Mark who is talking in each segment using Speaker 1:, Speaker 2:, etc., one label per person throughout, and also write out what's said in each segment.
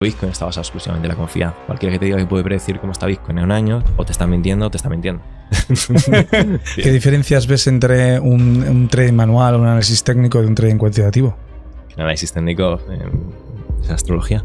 Speaker 1: Bitcoin está basado exclusivamente en la confianza. Cualquiera que te diga que puede predecir cómo está Bitcoin en un año, o te está mintiendo o te está mintiendo.
Speaker 2: ¿Qué diferencias ves entre un trading manual o un análisis técnico de un trading cuantitativo?
Speaker 1: El análisis técnico es astrología.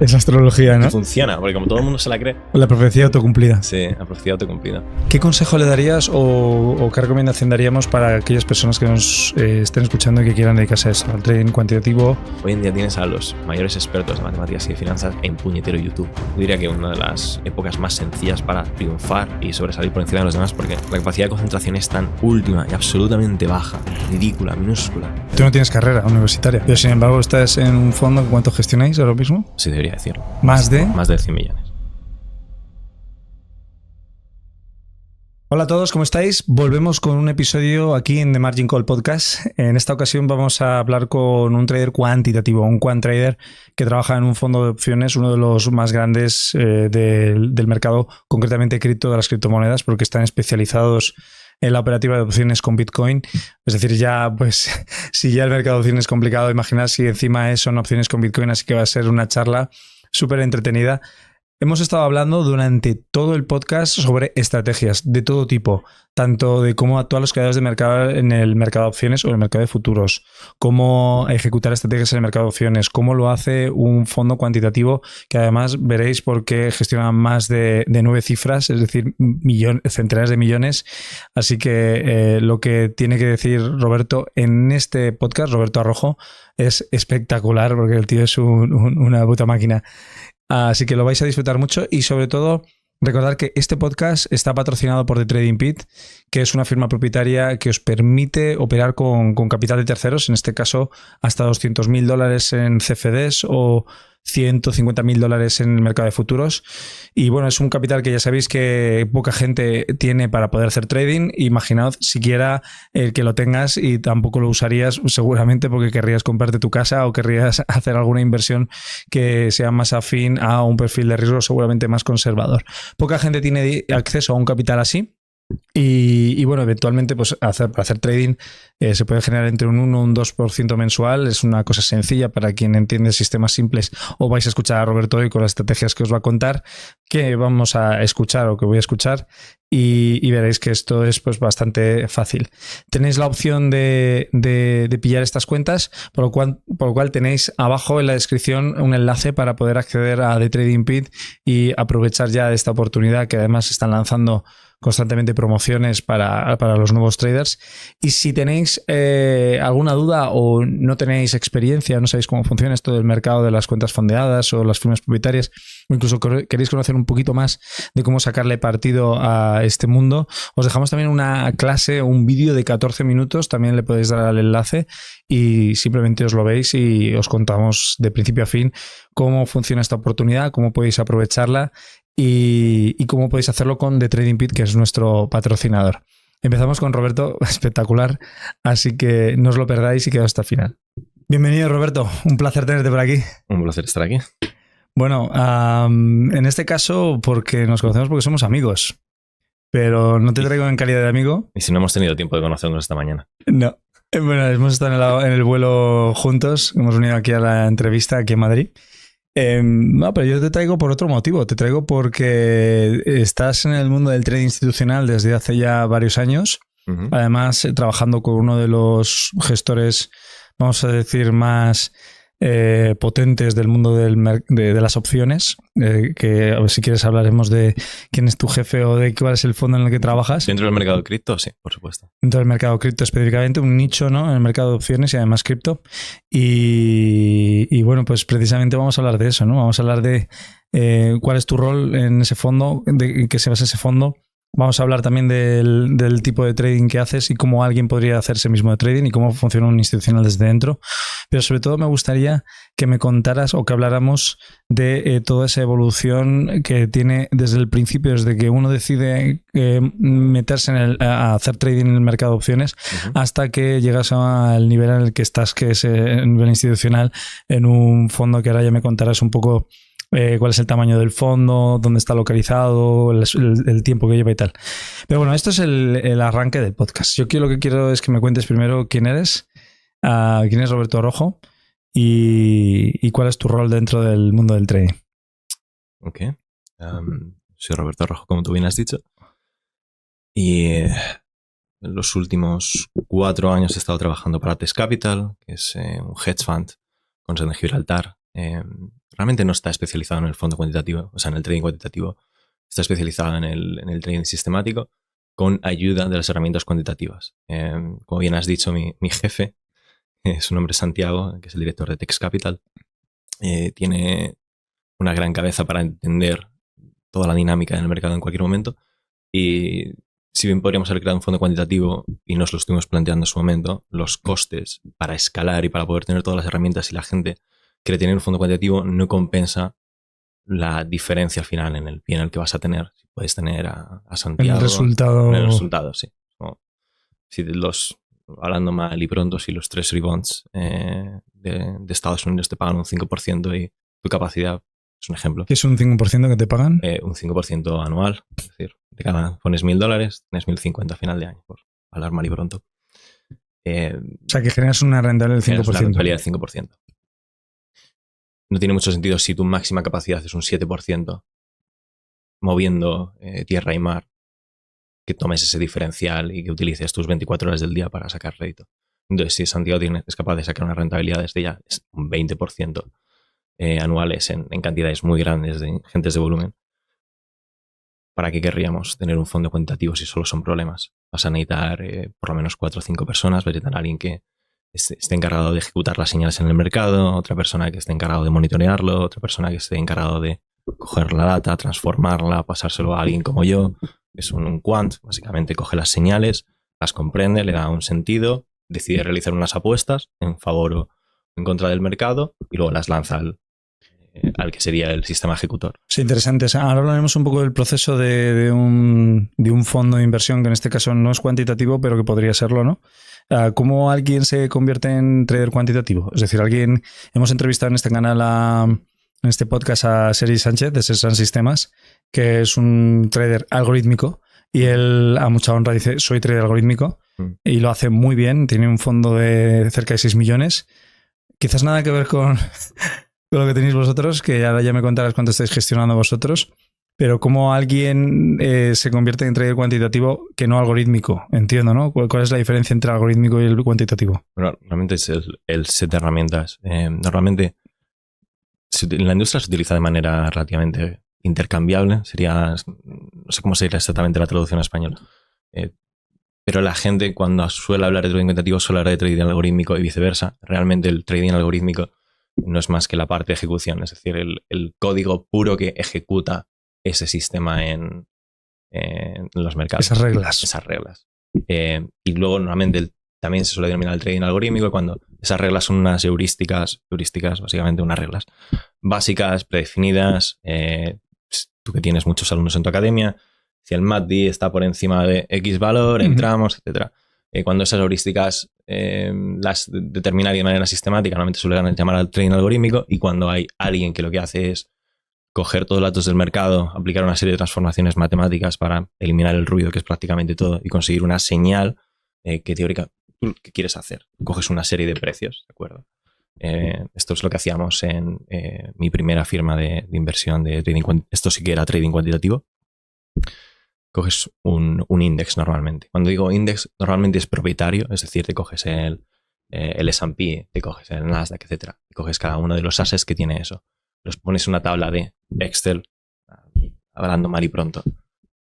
Speaker 2: Es astrología, ¿no?
Speaker 1: Y funciona, porque como todo el mundo se la cree.
Speaker 2: La profecía autocumplida.
Speaker 1: Sí, la profecía autocumplida.
Speaker 2: ¿Qué consejo le darías o qué recomendación daríamos para aquellas personas que nos estén escuchando y que quieran dedicarse a eso, al trading cuantitativo?
Speaker 1: Hoy en día tienes a los mayores expertos de matemáticas y de finanzas en puñetero YouTube. Yo diría que una de las épocas más sencillas para triunfar y sobresalir por encima de los demás, porque la capacidad de concentración es tan última y absolutamente baja, ridícula, minúscula.
Speaker 2: Tú no tienes carrera universitaria, pero sin embargo estás en un fondo. ¿Cuánto gestionáis ahora mismo?
Speaker 1: Sí, debería decirlo.
Speaker 2: Más de
Speaker 1: 100 millones.
Speaker 2: Hola a todos, ¿cómo estáis? Volvemos con un episodio aquí en The Margin Call Podcast. En esta ocasión vamos a hablar con un trader cuantitativo, un quant trader que trabaja en un fondo de opciones, uno de los más grandes del mercado, concretamente cripto, de las criptomonedas, porque están especializados en la operativa de opciones con Bitcoin. Es decir, ya pues si ya el mercado de opciones es complicado, imaginar si encima son opciones con Bitcoin, así que va a ser una charla súper entretenida. Hemos estado hablando durante todo el podcast sobre estrategias de todo tipo, tanto de cómo actúan los creadores de mercado en el mercado de opciones o en el mercado de futuros, cómo ejecutar estrategias en el mercado de opciones, cómo lo hace un fondo cuantitativo que además veréis porque gestiona más de 9 cifras, es decir, centenares de millones. Así que lo que tiene que decir Roberto en este podcast, Roberto Arrojo, es espectacular porque el tío es una puta máquina. Así que lo vais a disfrutar mucho y sobre todo recordad que este podcast está patrocinado por The Trading Pit, que es una firma propietaria que os permite operar con capital de terceros, en este caso hasta $200.000 en CFDs o $150.000 en el mercado de futuros. Y bueno, es un capital que ya sabéis que poca gente tiene para poder hacer trading. Imaginaos siquiera el que lo tengas y tampoco lo usarías seguramente porque querrías comprarte tu casa o querrías hacer alguna inversión que sea más afín a un perfil de riesgo seguramente más conservador. Poca gente tiene acceso a un capital así. Y bueno, eventualmente pues para hacer trading se puede generar entre un 1 y un 2% mensual. Es una cosa sencilla para quien entiende sistemas simples, o vais a escuchar a Roberto hoy con las estrategias que os va a contar, que vamos a escuchar o que voy a escuchar y veréis que esto es pues bastante fácil. Tenéis la opción de pillar estas cuentas, por lo cual tenéis abajo en la descripción un enlace para poder acceder a The Trading Pit y aprovechar ya de esta oportunidad que además están lanzando constantemente promociones para los nuevos traders. Y si tenéis alguna duda o no tenéis experiencia, no sabéis cómo funciona esto del mercado de las cuentas fondeadas o las firmas propietarias, o incluso queréis conocer un poquito más de cómo sacarle partido a este mundo, os dejamos también una clase, un vídeo de 14 minutos, también le podéis dar al enlace y simplemente os lo veis y os contamos de principio a fin cómo funciona esta oportunidad, cómo podéis aprovecharla y cómo podéis hacerlo con The Trading Pit, que es nuestro patrocinador. Empezamos con Roberto, espectacular, así que no os lo perdáis y quedaos hasta el final. Bienvenido, Roberto, un placer tenerte por aquí.
Speaker 1: Un placer estar aquí.
Speaker 2: Bueno, en este caso porque nos conocemos porque somos amigos, pero no te traigo en calidad de amigo.
Speaker 1: Y si no hemos tenido tiempo de conocernos esta mañana.
Speaker 2: No. Bueno, hemos estado en el vuelo juntos, hemos venido aquí a la entrevista aquí en Madrid. No, pero yo te traigo por otro motivo. Te traigo porque estás en el mundo del trading institucional desde hace ya varios años. Uh-huh. Además, trabajando con uno de los gestores, vamos a decir, más potentes del mundo de las opciones. Que a ver si quieres hablaremos de quién es tu jefe o de cuál es el fondo en el que trabajas.
Speaker 1: Dentro del mercado de cripto, sí, por supuesto.
Speaker 2: Dentro del mercado cripto específicamente, un nicho, ¿no? En el mercado de opciones y además cripto. Y bueno, pues precisamente vamos a hablar de eso, ¿no? Vamos a hablar de cuál es tu rol en ese fondo, de qué se basa ese fondo. Vamos a hablar también del tipo de trading que haces y cómo alguien podría hacer ese mismo de trading y cómo funciona un institucional desde dentro. Pero sobre todo me gustaría que me contaras o que habláramos de toda esa evolución que tiene desde el principio, desde que uno decide meterse a hacer trading en el mercado de opciones, uh-huh, hasta que llegas al nivel en el que estás, que es el nivel institucional, en un fondo que ahora ya me contarás un poco cuál es el tamaño del fondo, dónde está localizado, el tiempo que lleva y tal. Pero bueno, esto es el arranque del podcast. Yo lo que quiero es que me cuentes primero quién eres, quién es Roberto Arrojo y cuál es tu rol dentro del mundo del trading.
Speaker 1: Ok. Soy Roberto Rojo, como tú bien has dicho. Y en los últimos 4 años he estado trabajando para Test Capital, que es un hedge fund con sede en Gibraltar. Realmente no está especializado en el fondo cuantitativo, o sea, en el trading cuantitativo. Está especializado en el trading sistemático con ayuda de las herramientas cuantitativas. Como bien has dicho, mi jefe es su nombre Santiago, que es el director de Tex Capital. Tiene una gran cabeza para entender toda la dinámica del mercado en cualquier momento. Y si bien podríamos haber creado un fondo cuantitativo y nos lo estuvimos planteando en su momento, los costes para escalar y para poder tener todas las herramientas y la gente quiere tener un fondo cuantitativo no compensa la diferencia al final en el P&L que vas a tener. Si puedes tener a Santiago.
Speaker 2: El resultado.
Speaker 1: En el resultado, sí. Si hablando mal y pronto, si los Treasury Bonds de Estados Unidos te pagan un 5% y tu capacidad es un ejemplo.
Speaker 2: ¿Qué es un 5% que te pagan?
Speaker 1: Un 5% anual. Es decir, pones $1.000, tienes 1.050 a final de año, por hablar mal y pronto.
Speaker 2: O sea, que generas una rentabilidad del 5%.
Speaker 1: Una rentabilidad del 5%. No tiene mucho sentido si tu máxima capacidad es un 7%, moviendo tierra y mar, que tomes ese diferencial y que utilices tus 24 horas del día para sacar rédito. Entonces, si Santiago es capaz de sacar una rentabilidad desde ya es un 20% anuales en cantidades muy grandes de ingentes de volumen, ¿para qué querríamos tener un fondo cuantitativo si solo son problemas? Vas a necesitar por lo menos 4 o 5 personas, vas a necesitar a alguien que esté encargado de ejecutar las señales en el mercado, otra persona que esté encargado de monitorearlo, otra persona que esté encargado de coger la data, transformarla, pasárselo a alguien como yo, que es un quant, básicamente coge las señales, las comprende, le da un sentido, decide realizar unas apuestas en favor o en contra del mercado y luego las lanza al que sería el sistema ejecutor.
Speaker 2: Sí, interesante. Ahora hablaremos un poco del proceso de un fondo de inversión que en este caso no es cuantitativo, pero que podría serlo, ¿no? ¿Cómo alguien se convierte en trader cuantitativo? Es decir, hemos entrevistado en este canal en este podcast a Sergi Sánchez de Sersan Sistemas, que es un trader algorítmico, y él a mucha honra dice, soy trader algorítmico, y lo hace muy bien, tiene un fondo de cerca de 6 millones. Quizás nada que ver con lo que tenéis vosotros, que ahora ya me contarás cuánto estáis gestionando vosotros, pero cómo alguien se convierte en trader cuantitativo que no algorítmico, entiendo, ¿no? ¿Cuál es la diferencia entre el algorítmico y el cuantitativo?
Speaker 1: Bueno, realmente es el set de herramientas. Normalmente en la industria se utiliza de manera relativamente intercambiable. No sé cómo sería exactamente la traducción a español. Pero la gente cuando suele hablar de trading cuantitativo suele hablar de trading algorítmico y viceversa. Realmente el trading algorítmico no es más que la parte de ejecución, es decir, el código puro que ejecuta ese sistema en los mercados.
Speaker 2: Esas reglas.
Speaker 1: Y luego normalmente también se suele denominar el trading algorítmico cuando esas reglas son unas heurísticas, básicamente unas reglas básicas, predefinidas. Tú que tienes muchos alumnos en tu academia, si el MACD está por encima de X valor, entramos, etc. Cuando esas heurísticas las determina de manera sistemática, normalmente suelen llamar al trading algorítmico, y cuando hay alguien que lo que hace es coger todos los datos del mercado, aplicar una serie de transformaciones matemáticas para eliminar el ruido, que es prácticamente todo, y conseguir una señal que teórica tú qué quieres hacer. Coges una serie de precios, ¿de acuerdo? Esto es lo que hacíamos en mi primera firma de inversión de trading. Esto sí que era trading cuantitativo. Coges un índice normalmente. Cuando digo índice, normalmente es propietario, es decir, te coges el S&P, te coges el Nasdaq, etc. Y coges cada uno de los assets que tiene eso. Los pones en una tabla de Excel, hablando mal y pronto.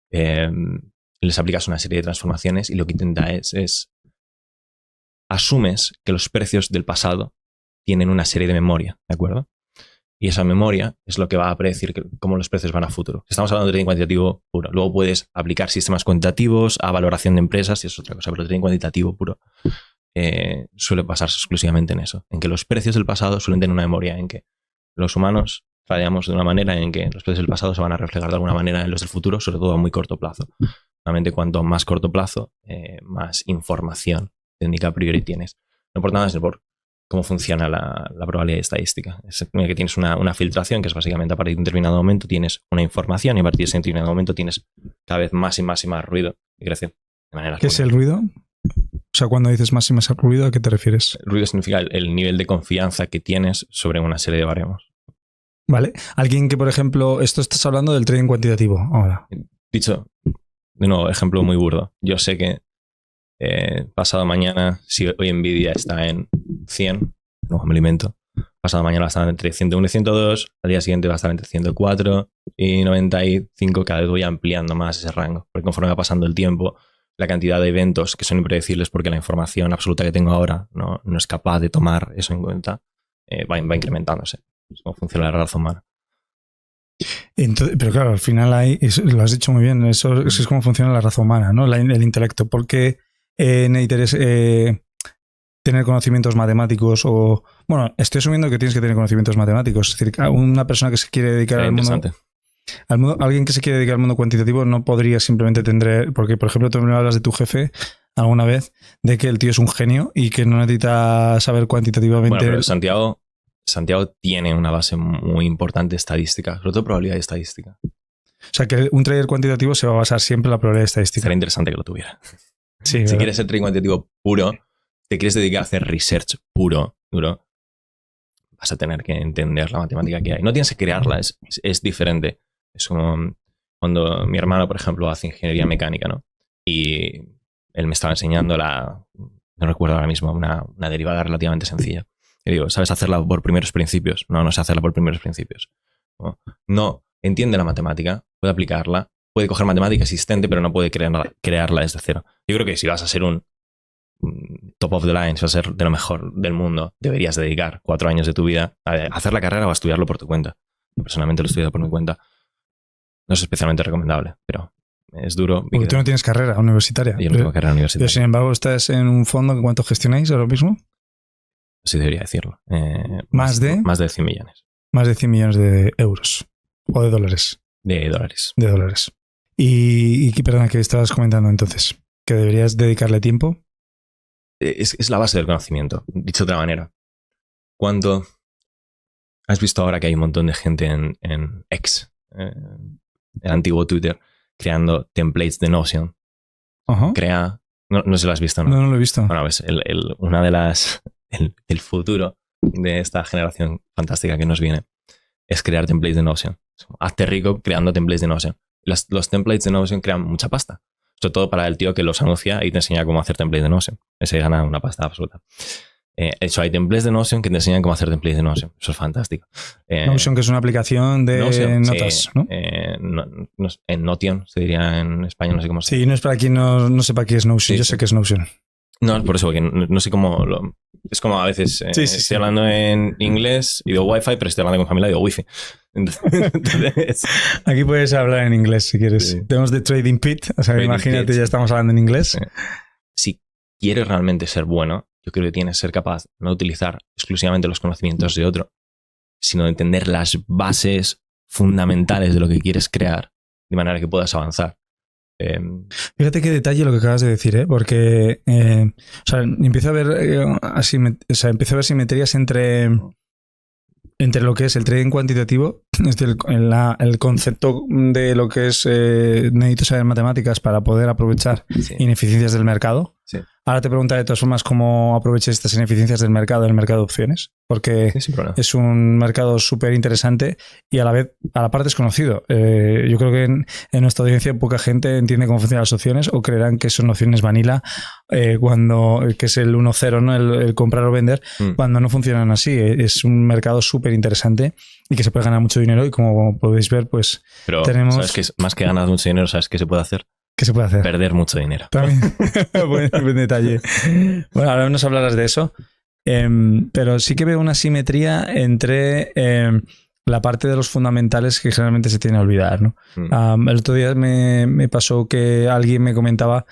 Speaker 1: Les aplicas una serie de transformaciones y lo que intenta es asumes que los precios del pasado tienen una serie de memoria, ¿de acuerdo? Y esa memoria es lo que va a predecir cómo los precios van a futuro. Estamos hablando de trading cuantitativo puro. Luego puedes aplicar sistemas cuantitativos a valoración de empresas y es otra cosa, pero el trading cuantitativo puro suele basarse exclusivamente en eso, en que los precios del pasado suelen tener una memoria, en que los humanos fallamos de una manera en que los precios del pasado se van a reflejar de alguna manera en los del futuro, sobre todo a muy corto plazo. Realmente cuanto más corto plazo, más información técnica a priori tienes. No por nada, sino por cómo funciona la probabilidad estadística. Es que tienes una filtración, que es básicamente a partir de un determinado momento tienes una información y a partir de ese determinado momento tienes cada vez más y más y más ruido y crece de manera.
Speaker 2: ¿Qué es el ruido? O sea, cuando dices más y más ruido, ¿a qué te refieres?
Speaker 1: Ruido significa el nivel de confianza que tienes sobre una serie de baremos.
Speaker 2: Vale. Alguien que, por ejemplo, esto estás hablando del trading cuantitativo ahora.
Speaker 1: Dicho, de nuevo, ejemplo muy burdo. Yo sé que pasado mañana, si hoy Nvidia está en 100, no me alimento, pasado mañana va a estar entre 101 y 102, al día siguiente va a estar entre 104 y 95, cada vez voy ampliando más ese rango, porque conforme va pasando el tiempo, la cantidad de eventos que son impredecibles porque la información absoluta que tengo ahora no es capaz de tomar eso en cuenta, va incrementándose. Es como funciona la raza humana.
Speaker 2: Entonces, pero claro, al final lo has dicho muy bien, eso es como funciona la raza humana, ¿no? El intelecto. ¿Por qué necesitas tener conocimientos matemáticos o... Bueno, estoy asumiendo que tienes que tener conocimientos matemáticos. Es decir, una persona que se quiere dedicar al mundo, alguien que se quiere dedicar al mundo cuantitativo no podría simplemente tener... Porque, por ejemplo, tú me hablas de tu jefe alguna vez, de que el tío es un genio y que no necesita saber cuantitativamente...
Speaker 1: Bueno, pero Santiago tiene una base muy importante estadística, sobre todo probabilidad y estadística.
Speaker 2: O sea, que un trader cuantitativo se va a basar siempre en la probabilidad estadística.
Speaker 1: Sería interesante que lo tuviera.
Speaker 2: Sí,
Speaker 1: si quieres ser trading cuantitativo puro, te quieres dedicar a hacer research puro, duro, vas a tener que entender la matemática que hay. No tienes que crearla, es diferente. Es como cuando mi hermano, por ejemplo, hace ingeniería mecánica, ¿no? Y él me estaba enseñando no recuerdo ahora mismo, una derivada relativamente sencilla. Y digo, ¿sabes hacerla por primeros principios? No sé hacerla por primeros principios. No entiende la matemática, puede aplicarla, puede coger matemática existente, pero no puede crearla desde cero. Yo creo que si vas a ser un top of the line, si vas a ser de lo mejor del mundo, deberías dedicar 4 años de tu vida a hacer la carrera o a estudiarlo por tu cuenta. Yo personalmente lo he estudiado por mi cuenta. No es especialmente recomendable, pero es duro.
Speaker 2: Porque tú no tienes carrera universitaria.
Speaker 1: Yo no tengo carrera universitaria.
Speaker 2: Pero sin embargo, estás en un fondo que ¿cuánto gestionáis ahora mismo?
Speaker 1: Sí, debería decirlo.
Speaker 2: Más de
Speaker 1: 100 millones.
Speaker 2: Más de 100 millones de euros. ¿O de dólares?
Speaker 1: De dólares.
Speaker 2: De dólares. Y perdona, ¿qué estabas comentando entonces? ¿Que deberías dedicarle tiempo?
Speaker 1: Es la base del conocimiento. Dicho de otra manera. Cuando has visto ahora que hay un montón de gente en X, el antiguo Twitter, creando templates de Notion.
Speaker 2: Ajá.
Speaker 1: No sé si lo has visto, ¿no?
Speaker 2: No lo he visto.
Speaker 1: Bueno, pues una de las... El futuro de esta generación fantástica que nos viene es crear templates de Notion. Hazte rico creando templates de Notion. Los templates de Notion crean mucha pasta. Sobre todo para el tío que los anuncia y te enseña cómo hacer templates de Notion. Ese gana una pasta absoluta. De hecho, hay templates de Notion que te enseñan cómo hacer templates de Notion. Eso es fantástico.
Speaker 2: Notion, que es una aplicación de
Speaker 1: Notion,
Speaker 2: notas,
Speaker 1: sí,
Speaker 2: ¿no?
Speaker 1: En Notion, se diría en español, no sé cómo se dice.
Speaker 2: Sí, no es para quien no sepa qué es Notion.
Speaker 1: Sí,
Speaker 2: yo sé que es Notion.
Speaker 1: No, es por eso, porque no sé cómo... Es como a veces estoy hablando en inglés y digo Wi-Fi, pero estoy hablando con familia y digo Wi-Fi. Entonces,
Speaker 2: aquí puedes hablar en inglés si quieres.
Speaker 1: Sí.
Speaker 2: Tenemos de Trading Pit, o sea,
Speaker 1: Trading
Speaker 2: imagínate,
Speaker 1: Pit.
Speaker 2: ya estamos hablando en inglés.
Speaker 1: Si quieres realmente ser bueno, yo creo que tienes que ser capaz no de utilizar exclusivamente los conocimientos de otro, sino de entender las bases fundamentales de lo que quieres crear, de manera que puedas avanzar.
Speaker 2: Fíjate qué detalle lo que acabas de decir, porque o sea, empiezo a ver empiezo a ver simetrías entre lo que es el trading cuantitativo, es decir, el concepto de lo que es necesito saber matemáticas para poder aprovechar ineficiencias del mercado. Sí. Ahora te preguntaré de todas formas cómo aproveches estas ineficiencias del mercado en el mercado de opciones, porque es un mercado súper interesante y a la par desconocido. Yo creo que en nuestra audiencia poca gente entiende cómo funcionan las opciones o creerán que son opciones vanilla, que es el 1-0, ¿no? El comprar o vender, cuando no funcionan así. Es un mercado súper interesante y que se puede ganar mucho dinero y como podéis ver, pues
Speaker 1: pero
Speaker 2: tenemos...
Speaker 1: ¿sabes que más que ganar mucho dinero, sabes qué se puede hacer?
Speaker 2: ¿Qué se puede hacer?
Speaker 1: Perder mucho dinero.
Speaker 2: También. buen detalle. Bueno, ahora nos hablarás de eso. Pero sí que veo una simetría entre la parte de los fundamentales que generalmente se tiene a olvidar, ¿no? El otro día me pasó que alguien me comentaba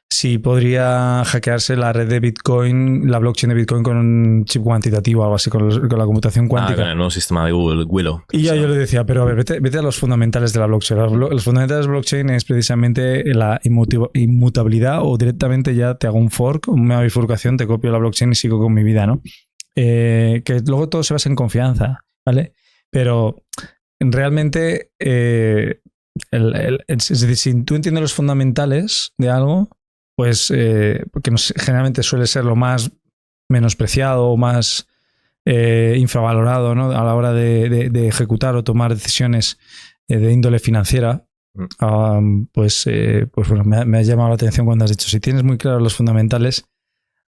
Speaker 2: si podría hackearse la red de Bitcoin, la blockchain de Bitcoin con un chip cuantitativo o algo así, con la computación cuántica.
Speaker 1: Con el nuevo sistema de Google, Willow.
Speaker 2: Y ya yo le decía, pero a ver, vete a los fundamentales de la blockchain. Los fundamentales de la blockchain es precisamente la inmutabilidad, o directamente ya te hago un fork, una bifurcación, te copio la blockchain y sigo con mi vida, ¿no? Que luego todo se basa en confianza, ¿vale? Pero realmente, es decir, si tú entiendes los fundamentales de algo, pues que generalmente suele ser lo más menospreciado o más infravalorado, ¿no? A la hora de ejecutar o tomar decisiones de índole financiera. Pues bueno, me ha llamado la atención cuando has dicho, si tienes muy claros los fundamentales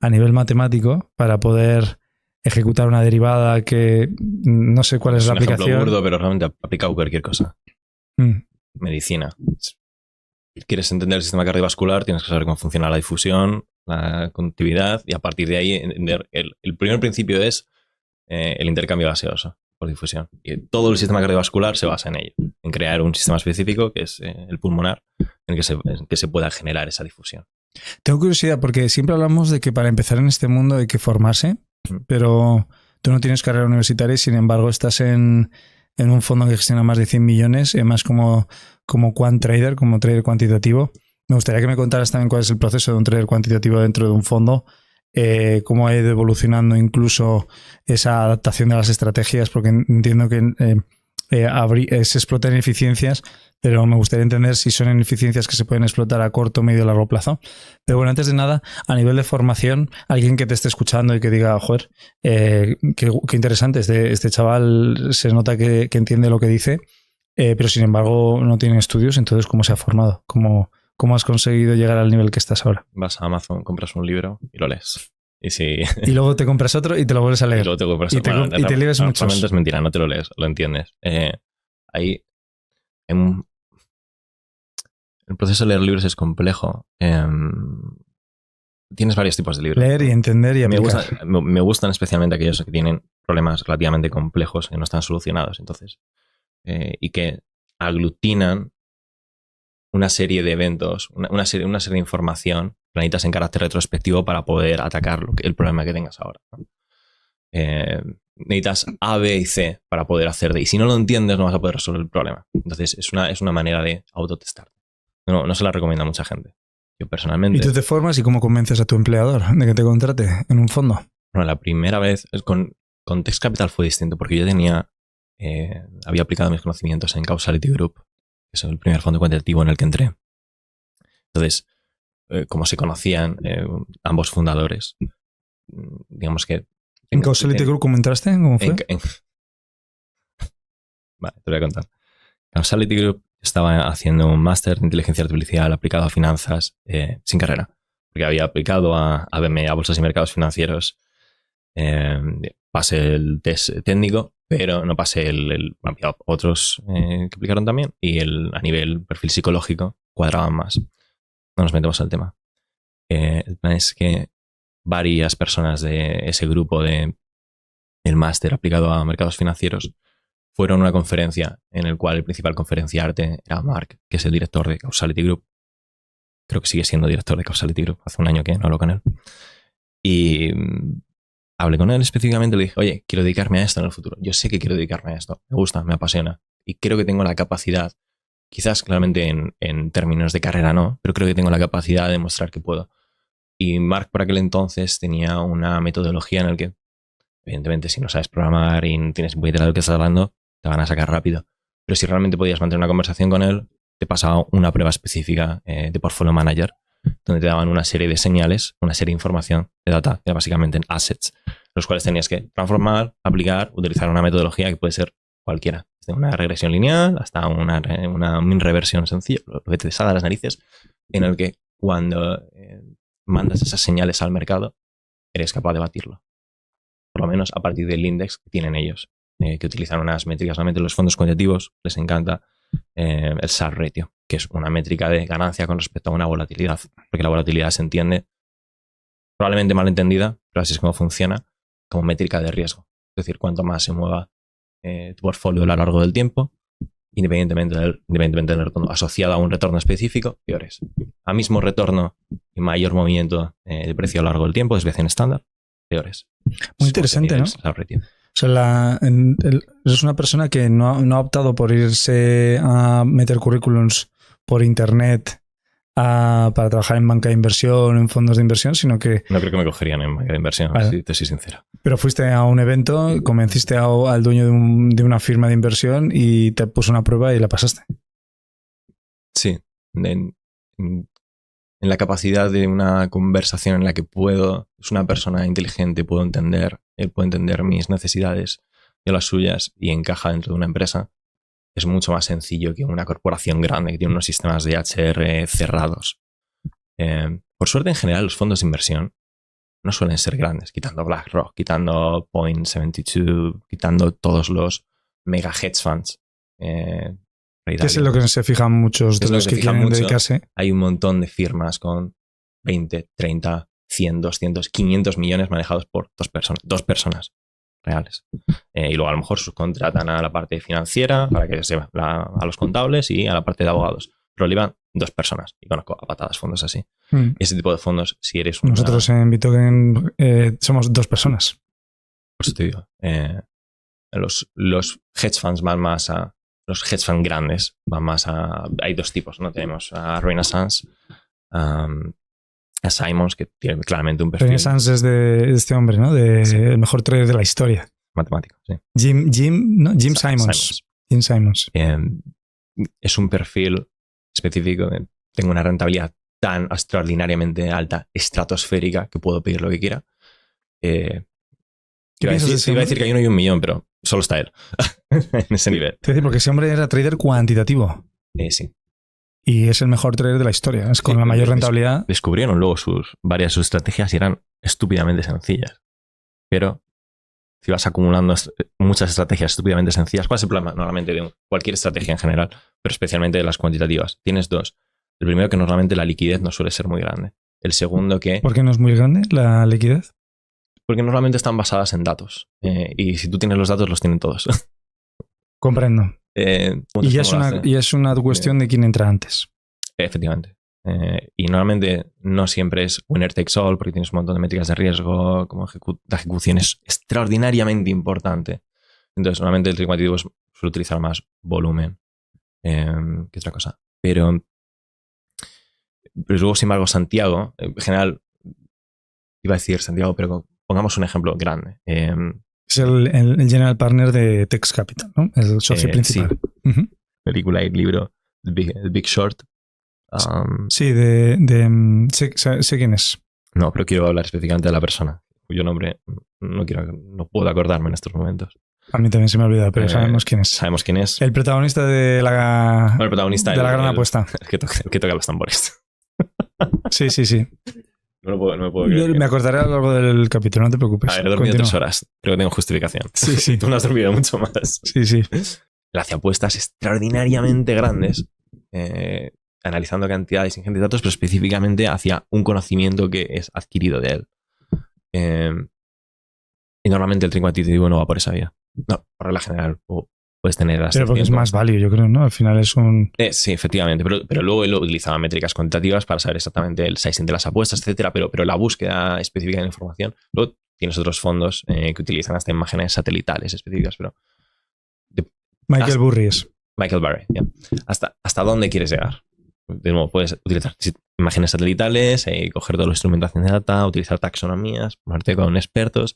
Speaker 2: a nivel matemático para poder ejecutar una derivada que no sé cuál es la aplicación.
Speaker 1: Es un ejemplo burdo, pero realmente aplicado cualquier cosa. Medicina. Quieres entender el sistema cardiovascular, tienes que saber cómo funciona la difusión, la conductividad, y a partir de ahí entender el primer principio es el intercambio gaseoso por difusión. Y todo el sistema cardiovascular se basa en ello, en crear un sistema específico que es el pulmonar, en el que se pueda generar esa difusión.
Speaker 2: Tengo curiosidad porque siempre hablamos de que para empezar en este mundo hay que formarse, pero tú no tienes carrera universitaria y sin embargo estás en un fondo que gestiona más de 100 millones, además como quant trader, como trader cuantitativo. Me gustaría que me contaras también cuál es el proceso de un trader cuantitativo dentro de un fondo, cómo ha ido evolucionando incluso esa adaptación de las estrategias, porque entiendo que se explotan ineficiencias, pero me gustaría entender si son ineficiencias que se pueden explotar a corto, medio o largo plazo. Pero bueno, antes de nada, a nivel de formación, alguien que te esté escuchando y que diga, joder, qué interesante, este chaval se nota que entiende lo que dice, pero sin embargo no tiene estudios, entonces ¿cómo se ha formado? ¿Cómo has conseguido llegar al nivel que estás ahora?
Speaker 1: Vas a Amazon, compras un libro y lo lees.
Speaker 2: Y luego te compras otro y te lo vuelves a leer.
Speaker 1: Y luego te compras
Speaker 2: otro. Y te lees muchos.
Speaker 1: Realmente es mentira, no te lo lees, lo entiendes. El proceso de leer libros es complejo. Tienes varios tipos de libros.
Speaker 2: Leer y entender y aplicar.
Speaker 1: Me gustan especialmente aquellos que tienen problemas relativamente complejos que no están solucionados. Entonces, y que aglutinan una serie de eventos, una serie de información que necesitas en carácter retrospectivo para poder atacar el problema que tengas ahora, ¿no? Necesitas A, B y C para poder hacer D. Y si no lo entiendes, no vas a poder resolver el problema. Entonces, es una manera de autotestar. No se la recomienda a mucha gente. Yo personalmente...
Speaker 2: ¿Y tú te formas y cómo convences a tu empleador de que te contrate en un fondo?
Speaker 1: Bueno, la primera vez con Text Capital fue distinto porque yo había aplicado mis conocimientos en Causality Group, que es el primer fondo cuantitativo en el que entré. Entonces, como se conocían ambos fundadores, digamos que...
Speaker 2: ¿En Causality Group cómo entraste? ¿Cómo fue?
Speaker 1: Vale, te voy a contar. Causality Group estaba haciendo un máster de inteligencia artificial aplicado a finanzas sin carrera, porque había aplicado a BME, a bolsas y mercados financieros. Pasé el test técnico, pero no pasé había otros que aplicaron también, y a nivel perfil psicológico cuadraban más. No nos metemos al tema. El plan es que varias personas de ese grupo del máster aplicado a mercados financieros fueron a una conferencia en el cual el principal conferenciante era Mark, que es el director de Causality Group. Creo que sigue siendo director de Causality Group. Hace un año que no hablo con él. Y hablé con él específicamente, le dije, oye, quiero dedicarme a esto en el futuro. Yo sé que quiero dedicarme a esto. Me gusta, me apasiona. Y creo que tengo la capacidad, quizás claramente en términos de carrera no, pero creo que tengo la capacidad de demostrar que puedo. Y Mark por aquel entonces tenía una metodología en la que, evidentemente, si no sabes programar y no tienes muy idea de lo que estás hablando, te van a sacar rápido. Pero si realmente podías mantener una conversación con él, te pasaba una prueba específica de Portfolio Manager, donde te daban una serie de señales, una serie de información de data, que era básicamente en assets, los cuales tenías que transformar, aplicar, utilizar una metodología que puede ser cualquiera, desde una regresión lineal hasta una min reversión sencilla, lo que te salga de las narices, en el que cuando mandas esas señales al mercado, eres capaz de batirlo. Por lo menos a partir del index que tienen ellos, que utilizan unas métricas. Normalmente los fondos cuantitativos les encanta el SAR ratio, que es una métrica de ganancia con respecto a una volatilidad, porque la volatilidad se entiende, probablemente mal entendida, pero así es como funciona, como métrica de riesgo. Es decir, cuanto más se mueva tu portfolio a lo largo del tiempo, independientemente del retorno, asociado a un retorno específico, peores. A mismo retorno y mayor movimiento de precio a lo largo del tiempo, desviación estándar, peores.
Speaker 2: Muy interesante, ¿no? O sea, es una persona que no ha optado por irse a meter currículums por internet para trabajar en banca de inversión, en fondos de inversión, sino que...
Speaker 1: No creo que me cogerían en banca de inversión, vale. Si te soy sincero.
Speaker 2: Pero fuiste a un evento, convenciste al dueño de una firma de inversión y te puso una prueba y la pasaste.
Speaker 1: Sí. en la capacidad de una conversación en la que es una persona inteligente, él puede entender mis necesidades, yo las suyas, y encaja dentro de una empresa, es mucho más sencillo que una corporación grande que tiene unos sistemas de HR cerrados. Por suerte, en general, los fondos de inversión no suelen ser grandes, quitando BlackRock, quitando Point72, quitando todos los mega hedge funds.
Speaker 2: Que es en lo que se fijan muchos de los que quieren dedicarse.
Speaker 1: Hay un montón de firmas con 20, 30, 100, 200, 500 millones manejados por dos personas reales. Y luego a lo mejor subcontratan a la parte financiera, para que se a los contables y a la parte de abogados. Pero le iban 2 personas. Y conozco a patadas fondos así. Ese tipo de fondos, si eres
Speaker 2: Nosotros en Bitoken somos 2 personas.
Speaker 1: Por eso te digo. Los hedge funds van más a... Los hedge funds grandes van más a... Hay 2 tipos, ¿no? Tenemos a Renaissance, a Simons, que tiene claramente un perfil.
Speaker 2: Renaissance es de este hombre, ¿no? El mejor trader de la historia.
Speaker 1: Matemático, sí.
Speaker 2: Jim Simons. Jim Simons.
Speaker 1: Es un perfil específico. Tengo una rentabilidad tan extraordinariamente alta, estratosférica, que puedo pedir lo que quiera. Iba a decir que hay 1 y 1 millón, pero solo está él en ese nivel.
Speaker 2: Es decir, porque ese hombre era trader cuantitativo.
Speaker 1: Sí.
Speaker 2: Y es el mejor trader de la historia. Es con la mayor rentabilidad.
Speaker 1: Descubrieron luego varias de sus estrategias y eran estúpidamente sencillas. Pero si vas acumulando muchas estrategias estúpidamente sencillas, ¿cuál es el problema? Normalmente de cualquier estrategia en general, pero especialmente de las cuantitativas. Tienes 2. El primero, que normalmente la liquidez no suele ser muy grande. El segundo, que...
Speaker 2: ¿Por qué no es muy grande la liquidez?
Speaker 1: Porque normalmente están basadas en datos. Y si tú tienes los datos, los tienen todos.
Speaker 2: Comprendo. Y es una cuestión de quién entra antes.
Speaker 1: Efectivamente. Y normalmente no siempre es winner takes all, porque tienes un montón de métricas de riesgo, como la ejecución es extraordinariamente importante. Entonces, normalmente el trading cuantitativo suele utilizar más volumen que otra cosa. Pero luego, sin embargo, Santiago, en general, iba a decir Santiago, pero pongamos un ejemplo grande.
Speaker 2: Es el general partner de Tex Capital, ¿no? El socio principal.
Speaker 1: Sí. Película y libro, The Big Short.
Speaker 2: Sí, sé quién es.
Speaker 1: No, pero quiero hablar específicamente de la persona, cuyo nombre no puedo acordarme en estos momentos.
Speaker 2: A mí también se me ha olvidado, pero sabemos quién es.
Speaker 1: Sabemos quién es.
Speaker 2: El protagonista de la gran apuesta.
Speaker 1: El que toca los tambores.
Speaker 2: Sí.
Speaker 1: No me puedo creer.
Speaker 2: Me acordaré a lo largo del capítulo, no te preocupes.
Speaker 1: A ver, he dormido 3 horas. Creo que tengo justificación.
Speaker 2: Sí.
Speaker 1: Tú no has dormido mucho más.
Speaker 2: Sí.
Speaker 1: Él hace apuestas extraordinariamente grandes, analizando cantidades ingentes de datos, pero específicamente hacia un conocimiento que es adquirido de él. Y normalmente el trading cuantitativo no va por esa vía. No, por regla general puedes tener...
Speaker 2: Pero porque es más value, yo creo, ¿no? Al final es un...
Speaker 1: Sí, efectivamente. Pero luego él utilizaba métricas cuantitativas para saber exactamente el sizing de las apuestas, etcétera. Pero la búsqueda específica de información... Luego tienes otros fondos que utilizan hasta imágenes satelitales específicas, pero...
Speaker 2: Michael Burry.
Speaker 1: Yeah. ¿Hasta dónde quieres llegar? De nuevo, puedes utilizar imágenes satelitales, coger toda la instrumentación de data, utilizar taxonomías, ponerte con expertos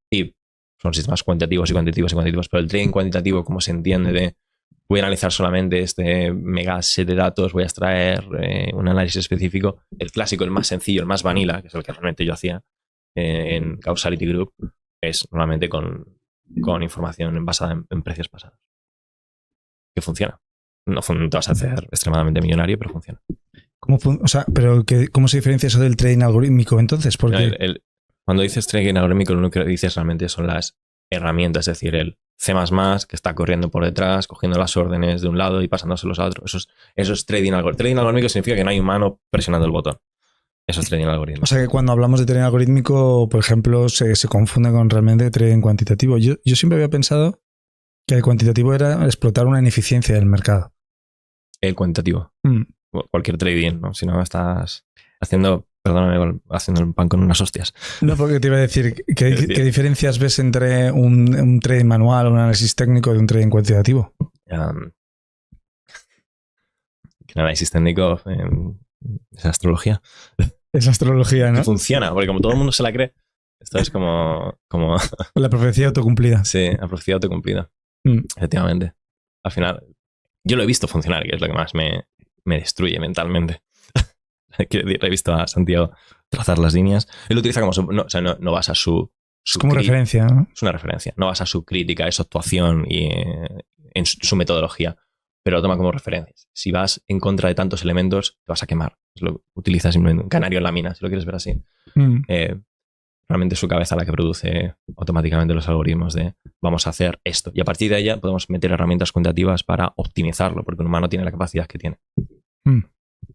Speaker 1: y son sistemas cuantitativos, pero el trading cuantitativo, como se entiende voy a analizar solamente este mega set de datos, voy a extraer un análisis específico, el clásico, el más sencillo, el más vanilla, que es el que realmente yo hacía en Causality Group, es normalmente con información basada en precios pasados. Que funciona. No te vas a hacer extremadamente millonario, pero funciona.
Speaker 2: ¿Cómo se diferencia eso del trading algorítmico entonces? Porque...
Speaker 1: Cuando dices trading algorítmico, lo que dices realmente son las herramientas, es decir, el C++ que está corriendo por detrás, cogiendo las órdenes de un lado y pasándoselos a otro. Eso es trading algorítmico. Trading algorítmico significa que no hay humano presionando el botón. Eso es trading algorítmico.
Speaker 2: O sea que cuando hablamos de trading algorítmico, por ejemplo, se confunde con realmente trading cuantitativo. Yo siempre había pensado que el cuantitativo era explotar una ineficiencia del mercado.
Speaker 1: El cuantitativo. Cualquier trading, ¿no? Si no estás haciendo el pan con unas hostias.
Speaker 2: No, porque te iba a decir, ¿qué diferencias ves entre un trading manual o un análisis técnico de un trading cuantitativo?
Speaker 1: Que un análisis técnico es astrología.
Speaker 2: Es astrología, ¿no?
Speaker 1: Funciona, porque como todo el mundo se la cree, esto es como...
Speaker 2: La profecía autocumplida.
Speaker 1: Sí, la profecía autocumplida. Efectivamente. Al final, yo lo he visto funcionar, que es lo que más me destruye mentalmente. He visto a Santiago trazar las líneas. Él lo utiliza como no basa su
Speaker 2: es como referencia, ¿no?
Speaker 1: Es una referencia. No basa su crítica, su actuación y en su metodología, pero lo toma como referencia. Si vas en contra de tantos elementos, te vas a quemar. Lo utiliza simplemente un canario en la mina, si lo quieres ver así. Realmente es su cabeza la que produce automáticamente los algoritmos de vamos a hacer esto. Y a partir de ella podemos meter herramientas cuantitativas para optimizarlo, porque un humano tiene la capacidad que tiene.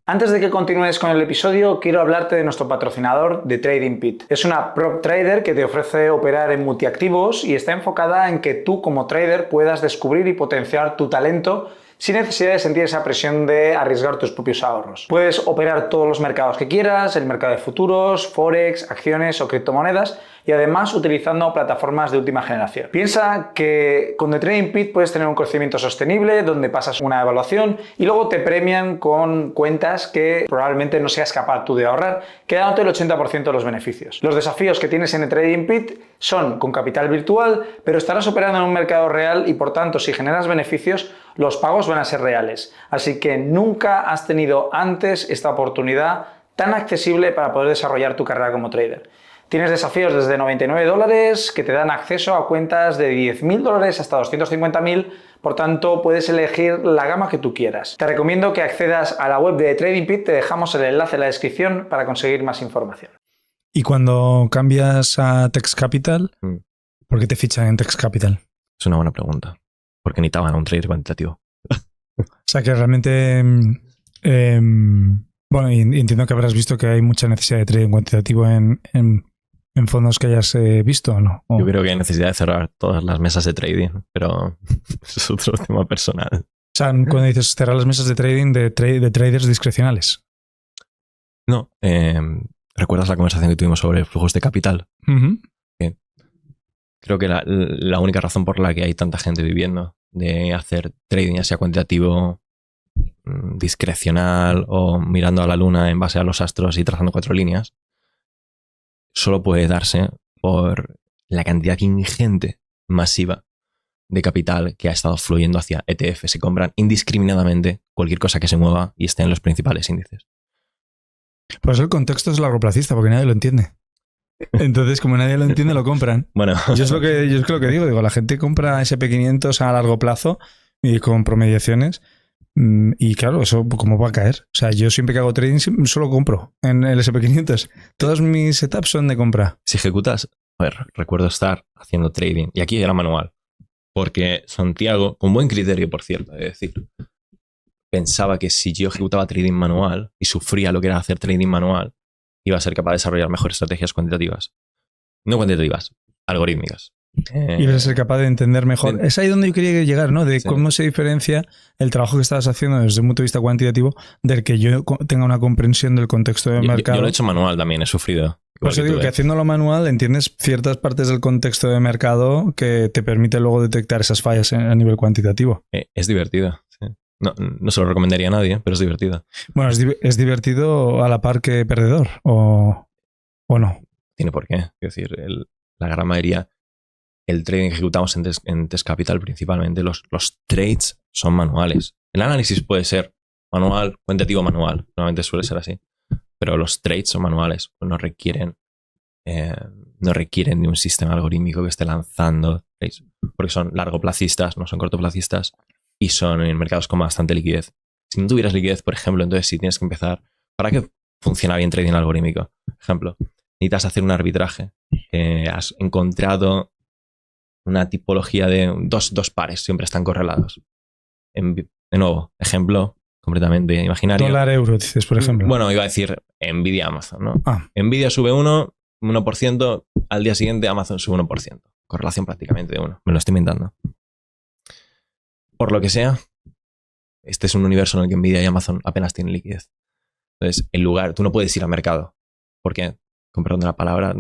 Speaker 2: Antes de que continúes con el episodio, quiero hablarte de nuestro patrocinador, de TradingPeat. Es una prop trader que te ofrece operar en multiactivos y está enfocada en que tú como trader puedas descubrir y potenciar tu talento sin necesidad de sentir esa presión de arriesgar tus propios ahorros. Puedes operar todos los mercados que quieras, el mercado de futuros, forex, acciones o criptomonedas, y además utilizando plataformas de última generación. Piensa que con The Trading Pit puedes tener un crecimiento sostenible donde pasas una evaluación y luego te premian con cuentas que probablemente no seas capaz tú de ahorrar, quedándote el 80% de los beneficios. Los desafíos que tienes en The Trading Pit son con capital virtual, pero estarás operando en un mercado real y por tanto si generas beneficios, los pagos van a ser reales. Así que nunca has tenido antes esta oportunidad tan accesible para poder desarrollar tu carrera como trader. Tienes desafíos desde $99 que te dan acceso a cuentas de $10.000 hasta $250.000, por tanto puedes elegir la gama que tú quieras. Te recomiendo que accedas a la web de TradingPeat, te dejamos el enlace en la descripción para conseguir más información. Y cuando cambias a Tex Capital, ¿por qué te fichan en Tex Capital?
Speaker 1: Es una buena pregunta. Porque necesitaban a un trader cuantitativo.
Speaker 2: O sea que realmente... bueno, y entiendo que habrás visto que hay mucha necesidad de trading cuantitativo en fondos que hayas visto, ¿o no?
Speaker 1: Yo creo que hay necesidad de cerrar todas las mesas de trading, pero eso es otro tema personal.
Speaker 2: O sea, cuando dices cerrar las mesas de trading de traders discrecionales.
Speaker 1: No, ¿recuerdas la conversación que tuvimos sobre flujos de capital? Creo que la única razón por la que hay tanta gente viviendo de hacer trading, ya sea cuantitativo, discrecional o mirando a la luna en base a los astros y trazando 4 líneas, solo puede darse por la cantidad ingente, masiva de capital que ha estado fluyendo hacia ETF. Se compran indiscriminadamente cualquier cosa que se mueva y esté en los principales índices.
Speaker 2: Por eso el contexto es largoplacista, porque nadie lo entiende. Entonces, como nadie lo entiende, lo compran.
Speaker 1: Bueno,
Speaker 2: yo es lo que digo, la gente compra SP500 a largo plazo y con promediaciones. Y claro, eso cómo va a caer. O sea, yo siempre que hago trading solo compro en el SP500. Todos mis setups son de compra.
Speaker 1: Si ejecutas, a ver, recuerdo estar haciendo trading y aquí era manual, porque Santiago, con buen criterio por cierto, es decir, pensaba que si yo ejecutaba trading manual y sufría lo que era hacer trading manual, iba a ser capaz de desarrollar mejores estrategias cuantitativas. No cuantitativas, algorítmicas.
Speaker 2: Y vas a ser capaz de entender mejor. Es ahí donde yo quería llegar, ¿no? De cómo se diferencia el trabajo que estabas haciendo desde un punto de vista cuantitativo del que yo tenga una comprensión del contexto del mercado.
Speaker 1: Yo lo he hecho manual también, he sufrido.
Speaker 2: Por eso digo que haciéndolo manual entiendes ciertas partes del contexto de mercado que te permite luego detectar esas fallas a nivel cuantitativo.
Speaker 1: Es divertido. Sí. No se lo recomendaría a nadie, pero es divertido.
Speaker 2: Bueno, es divertido a la par que perdedor, ¿o no?
Speaker 1: Tiene por qué. Es decir, la gran mayoría... El trading que ejecutamos en Tex Capital principalmente, los trades son manuales. El análisis puede ser manual, cuantitativo manual. Normalmente suele ser así. Pero los trades son manuales. No requieren de un sistema algorítmico que esté lanzando trades. Porque son largoplacistas, no son cortoplacistas. Y son en mercados con bastante liquidez. Si no tuvieras liquidez, por ejemplo, entonces sí tienes que empezar... ¿Para qué funciona bien trading algorítmico? Por ejemplo, necesitas hacer un arbitraje. Has encontrado... una tipología de dos pares, siempre están correlados. De nuevo, ejemplo completamente imaginario.
Speaker 2: Dólar-euro, dices, por ejemplo.
Speaker 1: Bueno, iba a decir Nvidia-Amazon, ¿no? Nvidia sube 1%, al día siguiente Amazon sube 1%. Correlación prácticamente de 1. Me lo estoy inventando. Por lo que sea, este es un universo en el que Nvidia y Amazon apenas tienen liquidez. Entonces, tú no puedes ir al mercado. Porque, con perdón de la palabra...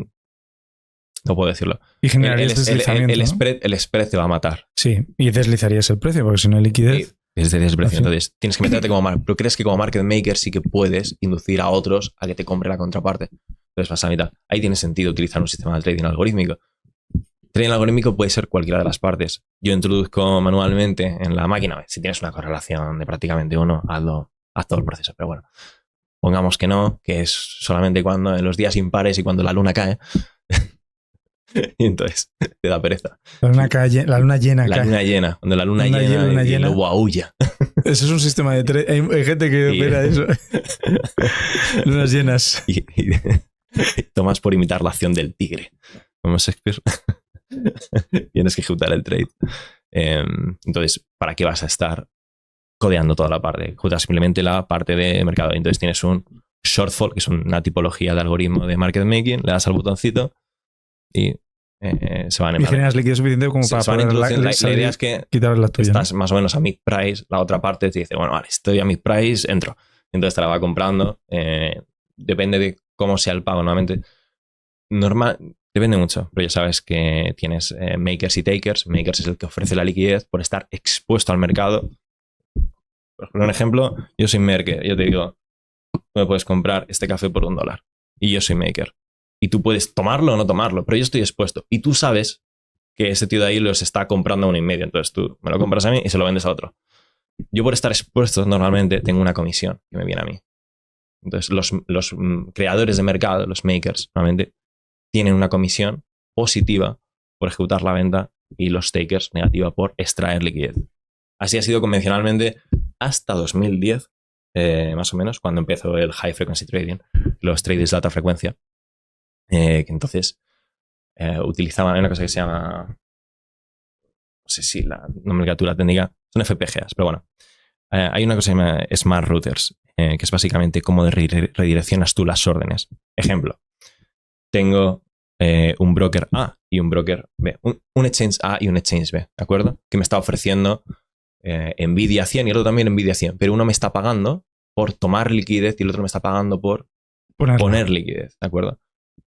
Speaker 1: No puedo decirlo.
Speaker 2: Y generarías deslizamiento,
Speaker 1: el spread te va a matar.
Speaker 2: Sí, y deslizarías el precio, porque si no hay liquidez...
Speaker 1: Deslizarías el precio. Entonces, tienes que meterte como market. Pero crees que como market maker sí que puedes inducir a otros a que te compre la contraparte. Entonces vas a mitad. Ahí tiene sentido utilizar un sistema de trading algorítmico. Trading algorítmico puede ser cualquiera de las partes. Yo introduzco manualmente en la máquina. Si tienes una correlación de prácticamente 1, haz todo el proceso. Pero bueno, pongamos que no, que es solamente cuando en los días impares y cuando la luna cae. Y entonces te da pereza.
Speaker 2: La luna llena
Speaker 1: La
Speaker 2: cae.
Speaker 1: luna llena, cuando la luna llena y el lobo aúlla.
Speaker 2: Eso es un sistema de hay gente que opera eso. Lunas llenas.
Speaker 1: Y tomas por imitar la acción del tigre. Como Shakespeare. Tienes que ejecutar el trade. Entonces, ¿para qué vas a estar codeando toda la parte? Ejecutas simplemente la parte de mercado. Entonces tienes un shortfall, que es una tipología de algoritmo de market making, le das al botoncito y se van en
Speaker 2: y generas liquidez suficiente como para poder
Speaker 1: la idea es que
Speaker 2: quitar la tuya,
Speaker 1: estás más o menos a mid price, la otra parte te dice, bueno, vale, estoy a mid price, entro. Entonces te la va comprando. Depende de cómo sea el pago. Normalmente, depende mucho, pero ya sabes que tienes makers y takers. Makers es el que ofrece la liquidez por estar expuesto al mercado. Por ejemplo, un ejemplo, yo soy maker, yo te digo, tú me puedes comprar este café por $1 y yo soy maker. Y tú puedes tomarlo o no tomarlo, pero yo estoy expuesto. Y tú sabes que ese tío de ahí los está comprando a 1,5. Entonces tú me lo compras a mí y se lo vendes a otro. Yo por estar expuesto normalmente tengo una comisión que me viene a mí. Entonces los creadores de mercado, los makers, normalmente tienen una comisión positiva por ejecutar la venta y los takers negativa por extraer liquidez. Así ha sido convencionalmente hasta 2010, más o menos, cuando empezó el High Frequency Trading, los traders de alta frecuencia. Que entonces utilizaban una cosa que se llama, no sé si la nomenclatura técnica, son FPGAs, pero bueno, hay una cosa que se llama Smart Routers, que es básicamente cómo redireccionas tú las órdenes. Ejemplo, tengo un broker A y un broker B, un exchange A y un exchange B, ¿de acuerdo? Que me está ofreciendo Nvidia 100 y el otro también Nvidia 100, pero uno me está pagando por tomar liquidez y el otro me está pagando por poner liquidez, ¿de acuerdo?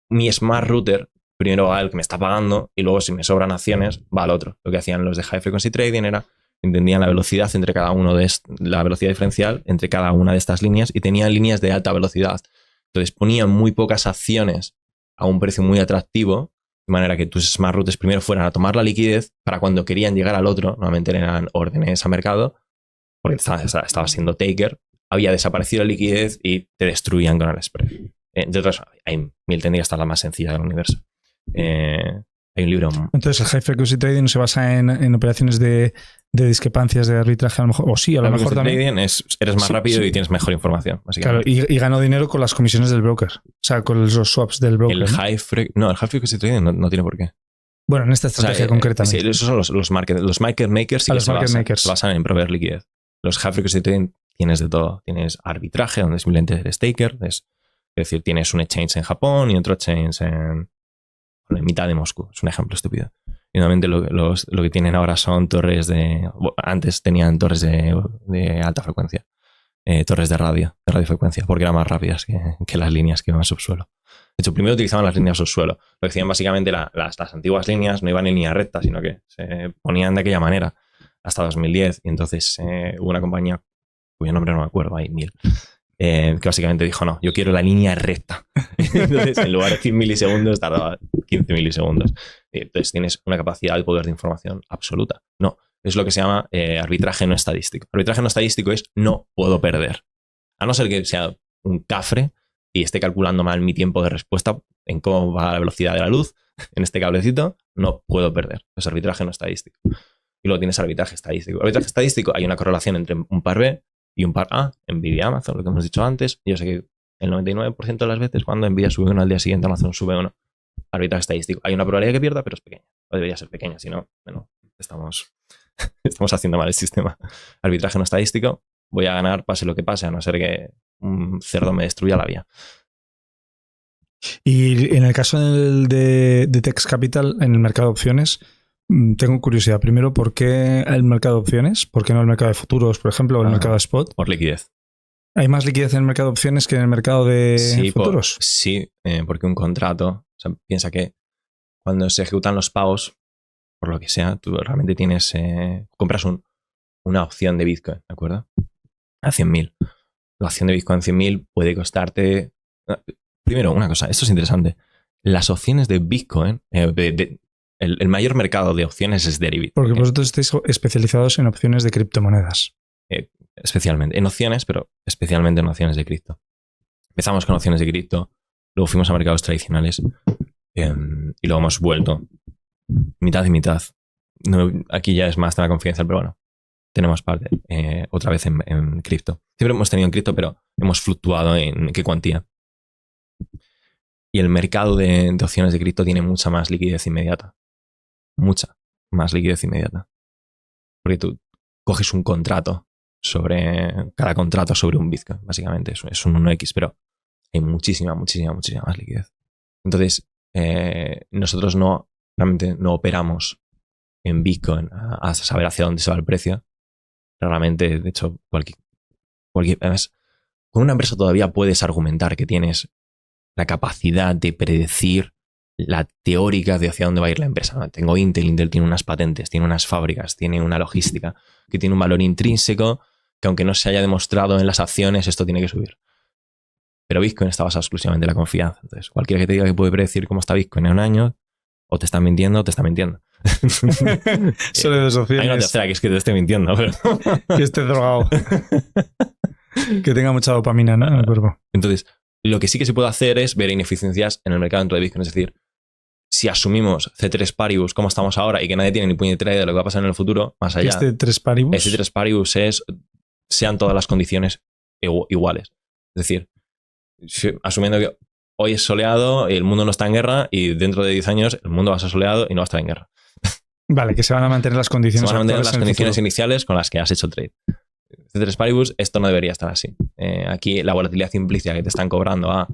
Speaker 1: Mi Smart Router primero va al que me está pagando y luego si me sobran acciones va al otro. Lo que hacían los de High Frequency Trading era entendían la velocidad entre cada uno la velocidad diferencial entre cada una de estas líneas y tenían líneas de alta velocidad. Entonces ponían muy pocas acciones a un precio muy atractivo, de manera que tus Smart Routers primero fueran a tomar la liquidez para cuando querían llegar al otro, normalmente eran órdenes a mercado, porque estaba siendo taker, había desaparecido la liquidez y te destruían con el spread. De otras, hay 1000 técnicas, esta es la más sencilla del universo. Hay un libro.
Speaker 2: Entonces, el High Frequency Trading no se basa en operaciones de discrepancias de arbitraje, a lo mejor. O sí, a lo mejor también.
Speaker 1: Trading eres más rápido y tienes mejor información, básicamente.
Speaker 2: Claro, y gano dinero con las comisiones del broker. O sea, con los swaps del broker.
Speaker 1: El High Frequency Trading no tiene por qué.
Speaker 2: Bueno, en esta estrategia concretamente.
Speaker 1: Sí, esos son los market makers sí que se basan en proveer liquidez. Los High Frequency Trading tienes de todo. Tienes arbitraje, donde simplemente eres taker. Es decir, tienes un exchange en Japón y otro exchange en mitad de Moscú. Es un ejemplo estúpido. Y normalmente lo que tienen ahora son torres de... Antes tenían torres de alta frecuencia. Torres de radiofrecuencia, porque eran más rápidas que las líneas que iban a subsuelo. De hecho, primero utilizaban las líneas subsuelo. Lo que hacían básicamente las antiguas líneas no iban en línea recta, sino que se ponían de aquella manera hasta 2010. Y entonces hubo una compañía, cuyo nombre no me acuerdo, hay 1000, que básicamente dijo, no, yo quiero la línea recta. Entonces, en lugar de 100 milisegundos, tardaba 15 milisegundos. Y entonces tienes una capacidad de poder de información absoluta. No, es lo que se llama arbitraje no estadístico. Arbitraje no estadístico es no puedo perder. A no ser que sea un cafre y esté calculando mal mi tiempo de respuesta en cómo va la velocidad de la luz en este cablecito, no puedo perder. Es arbitraje no estadístico. Y luego tienes arbitraje estadístico. Arbitraje estadístico, hay una correlación entre un par B y un par A, Nvidia, Amazon, lo que hemos dicho antes. Yo sé que el 99% de las veces cuando Nvidia sube uno, al día siguiente Amazon sube uno. Arbitraje estadístico. Hay una probabilidad que pierda, pero es pequeña. O debería ser pequeña, si no, bueno, estamos haciendo mal el sistema. Arbitraje no estadístico, voy a ganar pase lo que pase, a no ser que un cerdo me destruya la vía.
Speaker 2: Y en el caso de Tex Capital, en el mercado de opciones, tengo curiosidad. Primero, ¿por qué el mercado de opciones? ¿Por qué no el mercado de futuros, por ejemplo, o el mercado de spot?
Speaker 1: Por liquidez.
Speaker 2: ¿Hay más liquidez en el mercado de opciones que en el mercado de futuros?
Speaker 1: Sí, porque un contrato, o sea, piensa que cuando se ejecutan los pagos, por lo que sea, tú realmente tienes, compras una opción de Bitcoin, ¿de acuerdo? A 100.000. La opción de Bitcoin a 100.000 puede costarte... Primero, una cosa, esto es interesante. Las opciones de Bitcoin, el mayor mercado de opciones es Deribit.
Speaker 2: Porque vosotros estáis especializados en opciones de criptomonedas.
Speaker 1: Especialmente. En opciones, pero especialmente en opciones de cripto. Empezamos con opciones de cripto, luego fuimos a mercados tradicionales y luego hemos vuelto mitad y mitad. No, aquí ya es más tema confidencial, pero bueno, tenemos parte otra vez en cripto. Siempre hemos tenido en cripto, pero hemos fluctuado en qué cuantía. Y el mercado de opciones de cripto tiene mucha más liquidez inmediata. Mucha más liquidez inmediata. Porque tú coges un contrato cada contrato sobre un Bitcoin, básicamente. Es un 1x, pero hay muchísima más liquidez. Entonces, nosotros realmente no operamos en Bitcoin a saber hacia dónde se va el precio. Realmente, de hecho, además, con una empresa todavía puedes argumentar que tienes la capacidad de predecir la teórica de hacia dónde va a ir la empresa, ¿no? Tengo Intel tiene unas patentes, tiene unas fábricas, tiene una logística que tiene un valor intrínseco que aunque no se haya demostrado en las acciones, esto tiene que subir. Pero Bitcoin está basado exclusivamente en la confianza. Entonces, cualquiera que te diga que puede predecir cómo está Bitcoin en un año, o te está mintiendo o te está mintiendo.
Speaker 2: Solo de dos opciones.
Speaker 1: Hay una tercera que es que te esté mintiendo, pero...
Speaker 2: que esté drogado. Que tenga mucha dopamina, ¿no? En el cuerpo.
Speaker 1: Entonces, lo que sí que se puede hacer es ver ineficiencias en el mercado dentro de Bitcoin. Es decir, si asumimos C3 Paribus como estamos ahora y que nadie tiene ni puñetera idea de lo que va a pasar en el futuro, más allá.
Speaker 2: ¿Este C3 Paribus?
Speaker 1: Ese C3 Paribus sean todas las condiciones iguales. Es decir, asumiendo que hoy es soleado y el mundo no está en guerra y dentro de 10 años el mundo va a ser soleado y no va a estar en guerra.
Speaker 2: Vale, que se van a mantener las condiciones.
Speaker 1: Se van a mantener las condiciones iniciales con las que has hecho trade. C3 Paribus, esto no debería estar así. Aquí la volatilidad implícita que te están cobrando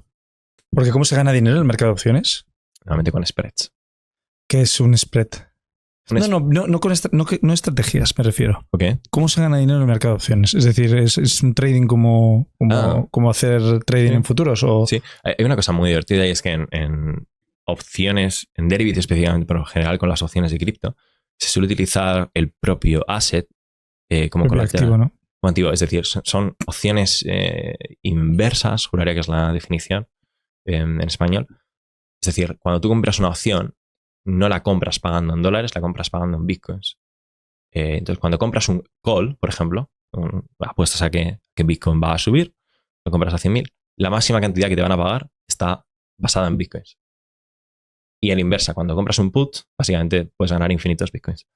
Speaker 2: Porque ¿cómo se gana dinero en el mercado de opciones?
Speaker 1: Normalmente con spreads.
Speaker 2: ¿Qué es un spread? No estrategias, me refiero.
Speaker 1: Okay.
Speaker 2: ¿Cómo se gana dinero en el mercado de opciones? Es decir, ¿es un trading como hacer trading en futuros? ¿O?
Speaker 1: Sí, hay una cosa muy divertida y es que en opciones, en derivatives específicamente, pero en general con las opciones de cripto, se suele utilizar el propio asset como colateral.
Speaker 2: Activo, ¿no?
Speaker 1: Como activo, es decir, son opciones inversas, juraría que es la definición en español. Es decir, cuando tú compras una opción, no la compras pagando en dólares, la compras pagando en bitcoins. Entonces, cuando compras un call, por ejemplo, apuestas a que Bitcoin va a subir, lo compras a 100.000, la máxima cantidad que te van a pagar está basada en bitcoins. Y a la inversa, cuando compras un put, básicamente puedes ganar infinitos bitcoins.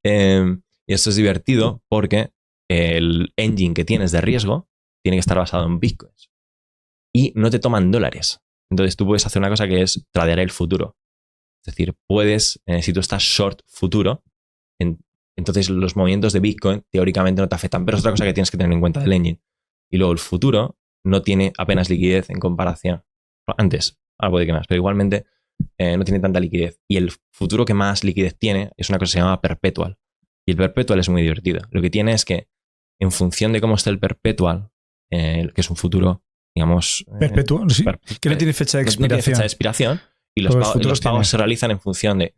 Speaker 1: Y esto es divertido porque el engine que tienes de riesgo tiene que estar basado en bitcoins. Y no te toman dólares. Entonces tú puedes hacer una cosa que es tradear el futuro. Es decir, puedes, si tú estás short futuro, entonces los movimientos de Bitcoin teóricamente no te afectan. Pero es otra cosa que tienes que tener en cuenta del engine. Y luego el futuro no tiene apenas liquidez en comparación. Antes, ahora puede que más, pero igualmente no tiene tanta liquidez. Y el futuro que más liquidez tiene es una cosa que se llama perpetual. Y el perpetual es muy divertido. Lo que tiene es que en función de cómo está el perpetual, que es un futuro, digamos...
Speaker 2: ¿Perpetuo? Sí. Que no tiene fecha de expiración.
Speaker 1: No tiene fecha de expiración. Y los pagos se realizan en función de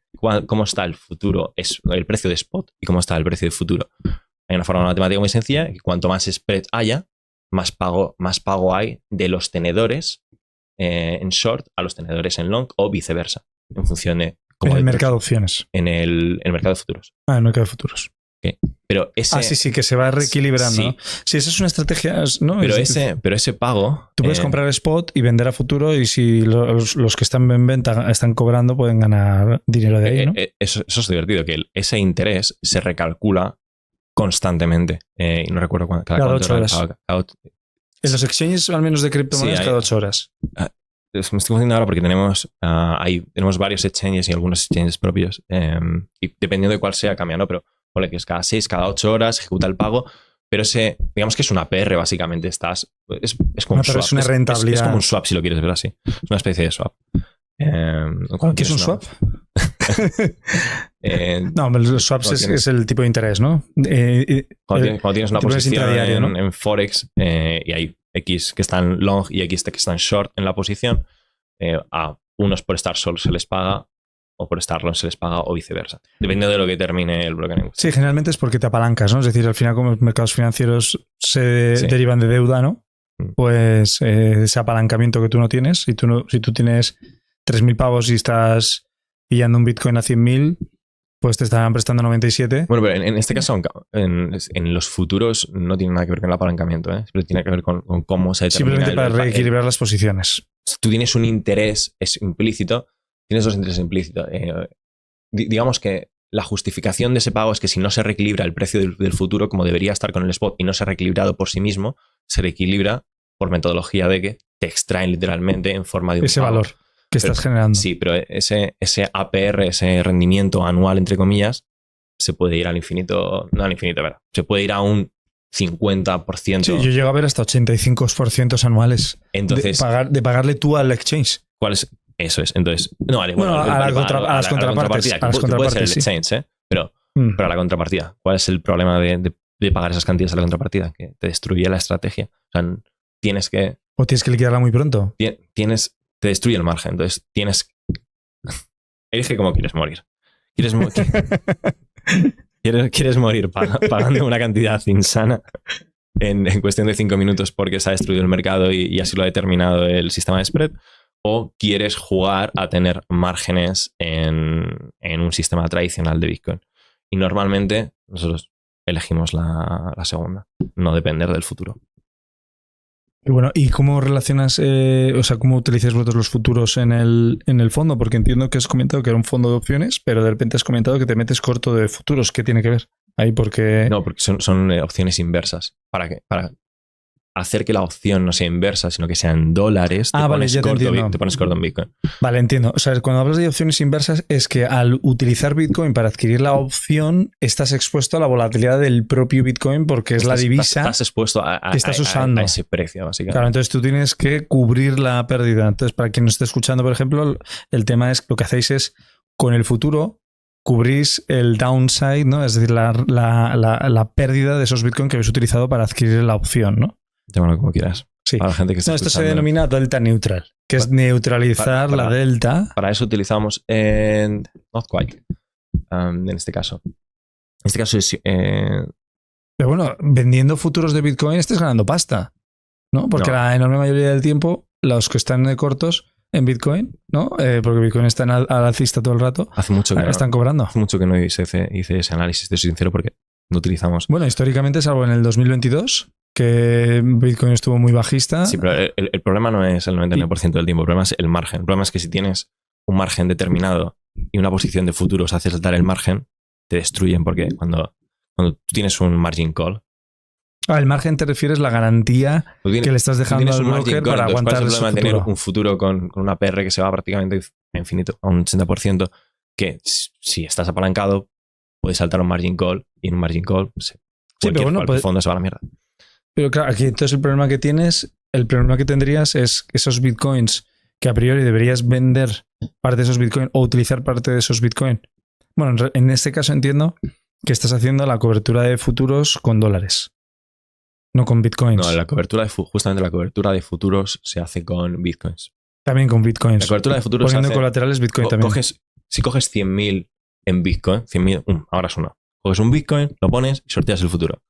Speaker 1: cómo está el futuro, el precio de spot y cómo está el precio de futuro. Hay una forma matemática muy sencilla, que cuanto más spread haya, más pago hay de los tenedores en short a los tenedores en long o viceversa, en función de...
Speaker 2: En el mercado de opciones.
Speaker 1: En el mercado de futuros.
Speaker 2: En el mercado de futuros.
Speaker 1: Okay. Pero
Speaker 2: sí, que se va reequilibrando.
Speaker 1: Sí,
Speaker 2: ¿no? Sí, esa es una estrategia, ¿no?
Speaker 1: Pero ese pago...
Speaker 2: Tú puedes comprar spot y vender a futuro y si los que están en venta están cobrando pueden ganar dinero de ahí, ¿no?
Speaker 1: Eso es divertido, que ese interés se recalcula constantemente. Y no recuerdo cuándo.
Speaker 2: Cada 8 horas. En los exchanges, al menos de criptomonedas, cada 8 horas.
Speaker 1: Me estoy confundiendo ahora porque tenemos varios exchanges y algunos exchanges propios. Y dependiendo de cuál sea, cambia, ¿no? Pero ponle que es cada 6, cada 8 horas, ejecuta el pago. Pero digamos que es una PR, básicamente. Es como un swap.
Speaker 2: Es una rentabilidad.
Speaker 1: Es como un swap, si lo quieres ver así. Es una especie de swap.
Speaker 2: ¿Qué es un swap? No, los swaps es el tipo de interés, ¿no?
Speaker 1: Cuando tienes una posición
Speaker 2: ¿no?
Speaker 1: en Forex y hay X que están long y X que están short en la posición, a unos por estar short se les paga o por estar long se les paga o viceversa. Depende de lo que termine el bloque.
Speaker 2: Sí, generalmente es porque te apalancas, ¿no? Es decir, al final como los mercados financieros se derivan de deuda, ¿no? Pues ese apalancamiento que tú no tienes, si tú tienes 3.000 pavos y estás pillando un Bitcoin a 100.000, pues te estaban prestando 97.
Speaker 1: Bueno, pero en este caso, en los futuros no tiene nada que ver con el apalancamiento, ¿eh? Pero tiene que ver con cómo se determina.
Speaker 2: Simplemente para reequilibrar las posiciones.
Speaker 1: Si tú tienes un interés implícito, tienes dos intereses implícitos. Digamos que la justificación de ese pago es que si no se reequilibra el precio del futuro, como debería estar con el spot, y no se ha reequilibrado por sí mismo, se reequilibra por metodología de que te extraen literalmente en forma de un
Speaker 2: ese
Speaker 1: pago.
Speaker 2: valor que estás generando.
Speaker 1: Sí, pero ese APR, ese rendimiento anual, entre comillas, se puede ir al infinito. No al infinito, ¿verdad? Se puede ir a un 50%.
Speaker 2: Sí, yo llego a ver hasta 85% anuales.
Speaker 1: Entonces,
Speaker 2: de pagarle tú al exchange.
Speaker 1: ¿cuál es? Eso es. Entonces, no, vale.
Speaker 2: Bueno, a las contrapartidas.
Speaker 1: Puede ser el exchange, ¿eh? Pero a la contrapartida. ¿Cuál es el problema de pagar esas cantidades a la contrapartida? Que te destruye la estrategia. O sea, tienes que...
Speaker 2: O tienes que liquidarla muy pronto.
Speaker 1: Te destruye el margen. Entonces, elige cómo quieres morir. ¿Quieres morir pagando una cantidad insana en cuestión de 5 minutos porque se ha destruido el mercado y así lo ha determinado el sistema de spread? ¿O quieres jugar a tener márgenes en un sistema tradicional de Bitcoin? Y normalmente nosotros elegimos la segunda, no depender del futuro.
Speaker 2: Y bueno, ¿y cómo relacionas, cómo utilizáis vosotros los futuros en el fondo? Porque entiendo que has comentado que era un fondo de opciones, pero de repente has comentado que te metes corto de futuros. ¿Qué tiene que ver ahí? Porque
Speaker 1: son opciones inversas. ¿Para qué? Para hacer que la opción no sea inversa, sino que sean dólares, te pones corto en Bitcoin.
Speaker 2: Vale, entiendo. O sea, cuando hablas de opciones inversas es que al utilizar Bitcoin para adquirir la opción, estás expuesto a la volatilidad del propio Bitcoin porque es la divisa
Speaker 1: estás expuesto
Speaker 2: que estás usando.
Speaker 1: A ese precio, básicamente.
Speaker 2: Claro, entonces tú tienes que cubrir la pérdida. Entonces, para quien nos esté escuchando, por ejemplo, el tema es lo que hacéis es con el futuro cubrís el downside, ¿no? Es decir, la pérdida de esos Bitcoin que habéis utilizado para adquirir la opción, ¿no?
Speaker 1: Llámalo como quieras.
Speaker 2: Sí.
Speaker 1: Para la gente que está
Speaker 2: esto se denomina delta neutral, que es neutralizar la delta.
Speaker 1: Para eso utilizamos not quite, en este caso. En este caso es...
Speaker 2: Pero bueno, vendiendo futuros de Bitcoin estás ganando pasta, ¿no? Porque la enorme mayoría del tiempo, los que están cortos en Bitcoin, ¿no? Porque Bitcoin está al alcista todo el rato.
Speaker 1: Hace mucho que
Speaker 2: están cobrando.
Speaker 1: Hace mucho que no hice ese análisis, te soy sincero, porque no utilizamos...
Speaker 2: Bueno, históricamente, salvo en el 2022... que Bitcoin estuvo muy bajista.
Speaker 1: Sí, pero el problema no es el 99% del tiempo, el problema es el margen. El problema es que si tienes un margen determinado y una posición de futuros hace saltar el margen, te destruyen porque cuando tú tienes un margin call...
Speaker 2: el margen te refieres a la garantía que le estás dejando al broker para aguantar
Speaker 1: el futuro. Tener un futuro con una PR que se va prácticamente a infinito, a un 80%, que si estás apalancado puedes saltar un margin call y en un margin call el fondo se va a la mierda.
Speaker 2: Pero claro, aquí entonces el problema que tendrías es que esos bitcoins que a priori deberías vender parte de esos bitcoins o utilizar parte de esos bitcoins. Bueno, en este caso entiendo que estás haciendo la cobertura de futuros con dólares, no con bitcoins.
Speaker 1: No, justamente la cobertura de futuros se hace con bitcoins.
Speaker 2: También con bitcoins.
Speaker 1: La cobertura de futuros
Speaker 2: poniendo colaterales bitcoin también.
Speaker 1: Si coges 100.000 en bitcoin, 100.000, ahora es uno. Coges un bitcoin, lo pones y sorteas el futuro.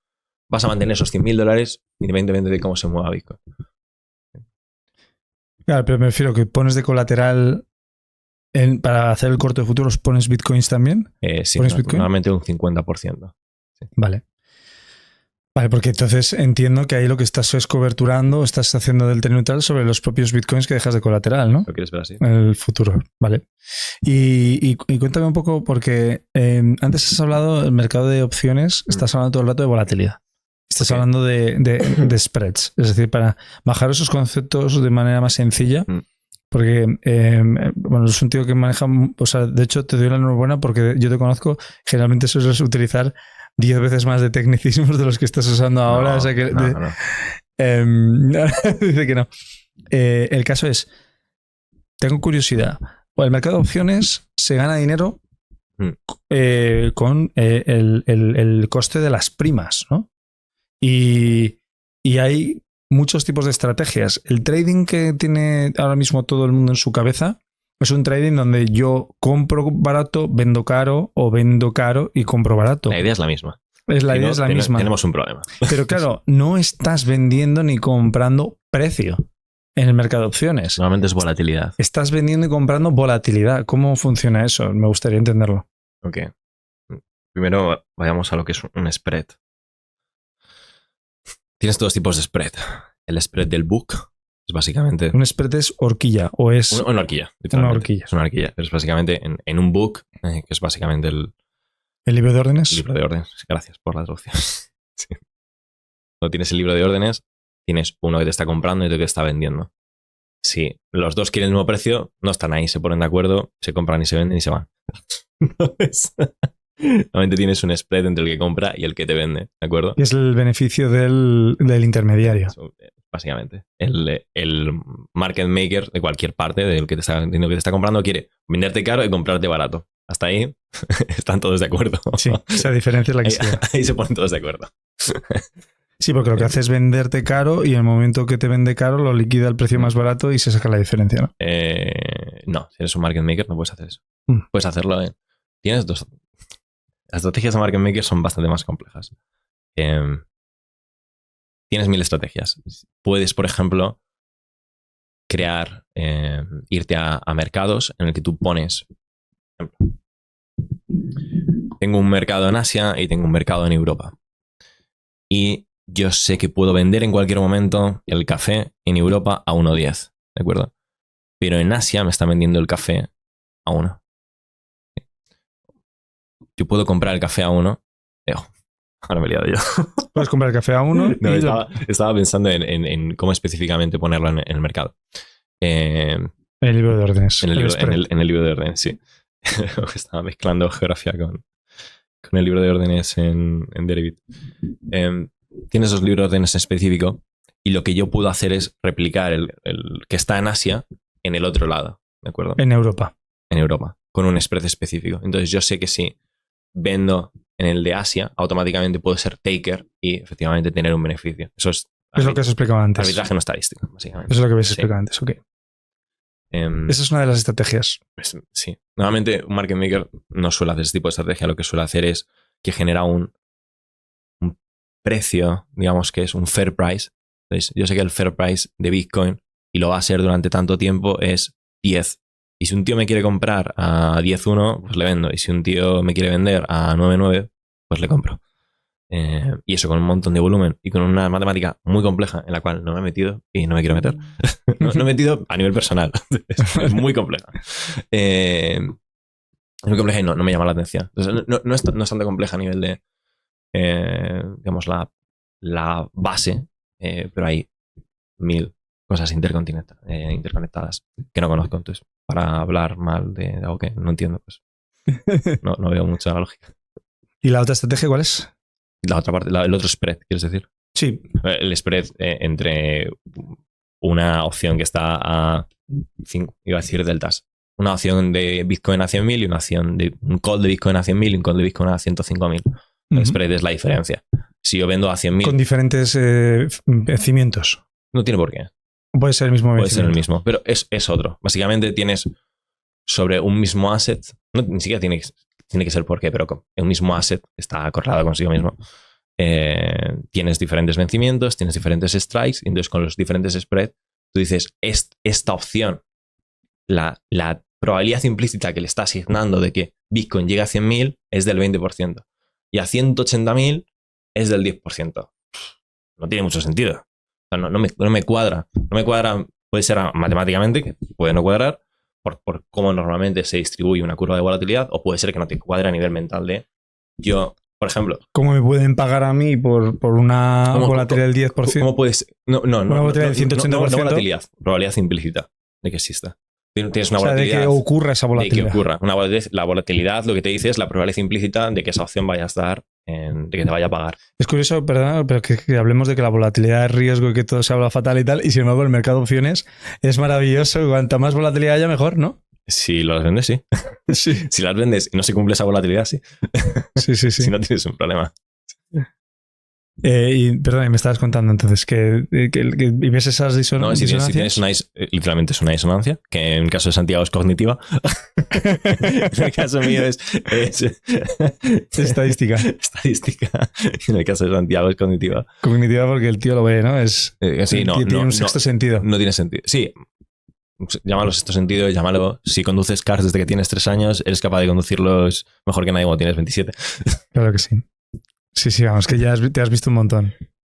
Speaker 1: Vas a mantener esos $100.000 independientemente de cómo se mueva Bitcoin.
Speaker 2: Claro, pero me refiero que pones de colateral para hacer el corto de futuros, ¿pones bitcoins también?
Speaker 1: Sí, normalmente un 50%. Sí.
Speaker 2: Vale, porque entonces entiendo que ahí lo que estás es coberturando, estás haciendo delta neutral sobre los propios bitcoins que dejas de colateral, ¿no?
Speaker 1: ¿Lo quieres ver así?
Speaker 2: El futuro, vale. Y cuéntame un poco, porque antes has hablado del mercado de opciones, estás hablando todo el rato de volatilidad. Estás hablando de spreads, es decir, para bajar esos conceptos de manera más sencilla, porque es un tío que maneja, o sea, de hecho te doy la enhorabuena porque yo te conozco, generalmente sueles utilizar 10 veces más de tecnicismos de los que estás usando ahora.
Speaker 1: No,
Speaker 2: o sea que,
Speaker 1: no.
Speaker 2: Dice que no. El caso es, tengo curiosidad, el mercado de opciones se gana dinero con el coste de las primas, ¿no? Y hay muchos tipos de estrategias. El trading que tiene ahora mismo todo el mundo en su cabeza es un trading donde yo compro barato, vendo caro o vendo caro y compro barato.
Speaker 1: La idea es la misma.
Speaker 2: La idea es la misma.
Speaker 1: Tenemos un problema.
Speaker 2: Pero claro, no estás vendiendo ni comprando precio en el mercado de opciones.
Speaker 1: Normalmente es volatilidad.
Speaker 2: Estás vendiendo y comprando volatilidad. ¿Cómo funciona eso? Me gustaría entenderlo.
Speaker 1: Ok. Primero vayamos a lo que es un spread. Tienes dos tipos de spread. El spread del book es básicamente...
Speaker 2: ¿Un spread es horquilla o es...?
Speaker 1: Una horquilla, literalmente.
Speaker 2: Una horquilla.
Speaker 1: Es una horquilla. Es básicamente en un book, que es básicamente el
Speaker 2: libro de órdenes.
Speaker 1: libro de órdenes. Gracias por la traducción. Sí. Cuando tienes el libro de órdenes, tienes uno que te está comprando y otro que te está vendiendo. Si los dos quieren el mismo precio, no están ahí, se ponen de acuerdo, se compran y se venden y se van. Normalmente tienes un spread entre el que compra y el que te vende, ¿de acuerdo?
Speaker 2: Y es el beneficio del intermediario.
Speaker 1: Básicamente. El market maker de cualquier parte del que te está vendiendo, que te está comprando, quiere venderte caro y comprarte barato. Hasta ahí están todos de acuerdo.
Speaker 2: Sí, esa diferencia es la que se da.
Speaker 1: Ahí se ponen todos de acuerdo.
Speaker 2: Sí, porque lo que hace es venderte caro y en el momento que te vende caro lo liquida al precio más barato y se saca la diferencia, ¿no?
Speaker 1: No, si eres un market maker no puedes hacer eso.
Speaker 2: Mm.
Speaker 1: Puedes hacerlo. Tienes dos. Las estrategias de market maker son bastante más complejas. Tienes 1000 estrategias. Puedes, por ejemplo, crear, irte a mercados en el que tú pones, por ejemplo, tengo un mercado en Asia y tengo un mercado en Europa. Y yo sé que puedo vender en cualquier momento el café en Europa a 1.10, ¿de acuerdo? Pero en Asia me están vendiendo el café a 1. Yo puedo comprar el café a 1. Ahora me he liado yo.
Speaker 2: Puedes comprar el café a 1.
Speaker 1: No, estaba pensando en cómo específicamente ponerlo en el mercado.
Speaker 2: El libro de órdenes.
Speaker 1: En el libro de órdenes, sí. Estaba mezclando geografía con el libro de órdenes en Deribit. Tienes dos libros de órdenes específicos y lo que yo puedo hacer es replicar el que está en Asia en el otro lado, ¿de acuerdo?
Speaker 2: En Europa.
Speaker 1: En Europa, con un spread específico. Entonces yo sé que si vendo en el de Asia, automáticamente puedo ser taker y efectivamente tener un beneficio. Eso es
Speaker 2: lo que os explicaba antes.
Speaker 1: Arbitraje no estadístico, básicamente.
Speaker 2: Eso es lo que habéis explicado antes, ok. Esa es una de las estrategias.
Speaker 1: Pues, sí. Normalmente un market maker no suele hacer ese tipo de estrategia. Lo que suele hacer es que genera un precio, digamos que es un fair price. Entonces, yo sé que el fair price de Bitcoin, y lo va a ser durante tanto tiempo, es 10. Y si un tío me quiere comprar a 10.1, pues le vendo. Y si un tío me quiere vender a 9.9, pues le compro. Y eso con un montón de volumen y con una matemática muy compleja en la cual no me he metido y no me quiero meter. No he metido a nivel personal. Es muy compleja. Es muy compleja y no me llama la atención. Entonces, no es tan compleja a nivel de, digamos, la base, pero hay 1000 cosas interconectadas que no conozco. Entonces, para hablar mal de algo que no entiendo, pues no veo mucha lógica.
Speaker 2: ¿Y la otra estrategia cuál es?
Speaker 1: La otra parte, el otro spread, ¿quieres decir?
Speaker 2: Sí.
Speaker 1: El spread entre una opción que está a 5, iba a decir deltas. Una opción de Bitcoin a 100.000 y una opción de un call de Bitcoin a 100.000 y un call de Bitcoin a 105.000. El spread es la diferencia. Si yo vendo a 100.000...
Speaker 2: Con diferentes vencimientos.
Speaker 1: No tiene por qué.
Speaker 2: Puede ser el mismo
Speaker 1: vencimiento. Puede ser el mismo, pero es otro. Básicamente tienes sobre un mismo asset, ni siquiera tiene que ser por qué, pero un mismo asset está correlado consigo mismo. Tienes diferentes vencimientos, tienes diferentes strikes, y entonces con los diferentes spreads tú dices, esta opción, la probabilidad implícita que le está asignando de que Bitcoin llegue a 100.000 es del 20% y a 180.000 es del 10%. No tiene mucho sentido. O sea, no me cuadra. No me cuadra, puede ser matemáticamente, que puede no cuadrar, por cómo normalmente se distribuye una curva de volatilidad, o puede ser que no te cuadre a nivel mental de yo, por ejemplo.
Speaker 2: ¿Cómo me pueden pagar a mí por una volatilidad del 10%?
Speaker 1: ¿Cómo puedes? No,
Speaker 2: una volatilidad del 180%.
Speaker 1: No volatilidad, probabilidad implícita de que exista. Tienes una volatilidad.
Speaker 2: De que ocurra esa volatilidad.
Speaker 1: De que ocurra. La volatilidad lo que te dice es la probabilidad implícita de que esa opción vaya a estar, de que te vaya a pagar.
Speaker 2: Es curioso, perdón, pero que hablemos de que la volatilidad es riesgo y que todo se habla fatal y tal, y sin embargo el mercado de opciones es maravilloso. Cuanta más volatilidad haya, mejor, ¿no?
Speaker 1: Si las vendes, sí.
Speaker 2: Sí.
Speaker 1: Si las vendes y no se cumple esa volatilidad, sí.
Speaker 2: Sí.
Speaker 1: Si no tienes un problema.
Speaker 2: Y perdón, me estabas contando entonces que ves esas disonancias.
Speaker 1: No, si tienes literalmente es una disonancia, que en el caso de Santiago es cognitiva. En el caso mío es
Speaker 2: estadística.
Speaker 1: En el caso de Santiago es cognitiva.
Speaker 2: Cognitiva porque el tío lo ve, ¿no?
Speaker 1: Sí,
Speaker 2: tiene un sexto sentido.
Speaker 1: No tiene sentido. Sí. llámalo sexto sentido, llámalo, si conduces cars desde que tienes 3 años, eres capaz de conducirlos mejor que nadie cuando tienes 27.
Speaker 2: Claro que sí. Sí, vamos, que ya te has visto un montón.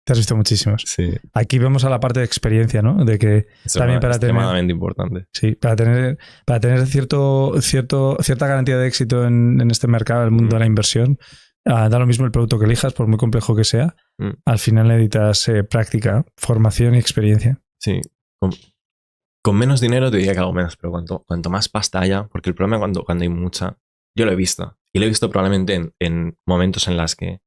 Speaker 2: Te has visto muchísimos.
Speaker 1: Sí.
Speaker 2: Aquí vemos a la parte de experiencia, ¿no? De que
Speaker 1: Eso
Speaker 2: también
Speaker 1: es extremadamente importante.
Speaker 2: Sí, para tener cierta garantía de éxito en este mercado, el mundo de la inversión, da lo mismo el producto que elijas, por muy complejo que sea. Al final necesitas práctica, formación y experiencia.
Speaker 1: Sí. Con menos dinero te diría que algo menos, pero cuanto más pasta haya, porque el problema cuando hay mucha, yo lo he visto. Y lo he visto probablemente en momentos en las que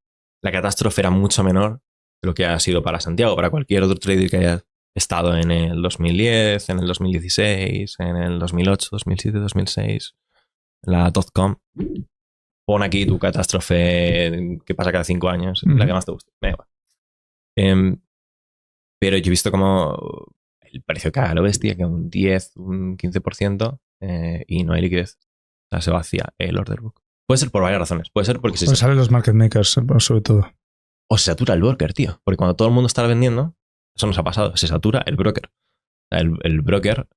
Speaker 1: la catástrofe era mucho menor de lo que ha sido para Santiago, para cualquier otro trader que haya estado en el 2010, en el 2016, en el 2008, 2007, 2006, la .com. Pon aquí tu catástrofe que pasa cada 5 años, la que más te guste. Me da igual. Pero yo he visto como el precio cae a lo bestia, que un 10, un 15%, y no hay liquidez. O sea, se vacía el order book. Puede ser por varias razones. Puede ser porque
Speaker 2: salen los market makers, sobre todo.
Speaker 1: O se satura el broker, tío. Porque cuando todo el mundo está vendiendo, eso nos ha pasado, se satura el broker. El broker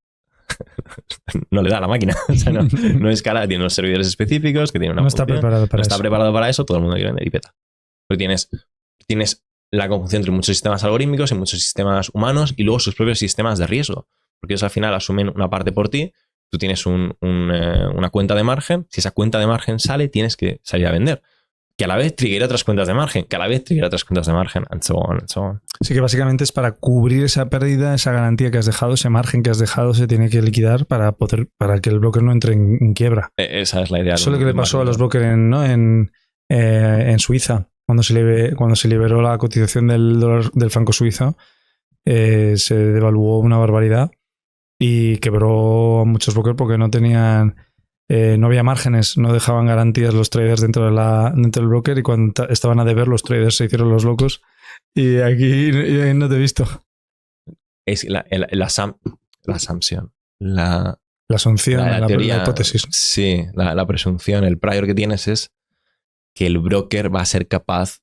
Speaker 1: no le da a la máquina. O sea, no escala, tiene unos servidores específicos que tienen una
Speaker 2: función, está
Speaker 1: preparado para eso, todo el mundo quiere vender y peta. Porque tienes la conjunción entre muchos sistemas algorítmicos y muchos sistemas humanos y luego sus propios sistemas de riesgo. Porque ellos al final asumen una parte por ti. Tú tienes una cuenta de margen. Si esa cuenta de margen sale, tienes que salir a vender. Que a la vez triggera otras cuentas de margen, que a la vez triggera otras cuentas de margen, and so on.
Speaker 2: Sí, que básicamente es para cubrir esa pérdida, esa garantía que has dejado, ese margen que has dejado se tiene que liquidar para que el broker no entre en quiebra.
Speaker 1: Esa es la idea.
Speaker 2: Eso es lo que le pasó a los brokers en Suiza, cuando se liberó la cotización del franco suizo, se devaluó una barbaridad y quebró a muchos brokers porque no tenían... no había márgenes, no dejaban garantías los traders dentro del broker y cuando estaban a deber los traders se hicieron los locos y aquí no te he visto.
Speaker 1: Es la asunción.
Speaker 2: La asunción,
Speaker 1: la teoría,
Speaker 2: la hipótesis.
Speaker 1: Sí, la presunción, el prior que tienes es que el broker va a ser capaz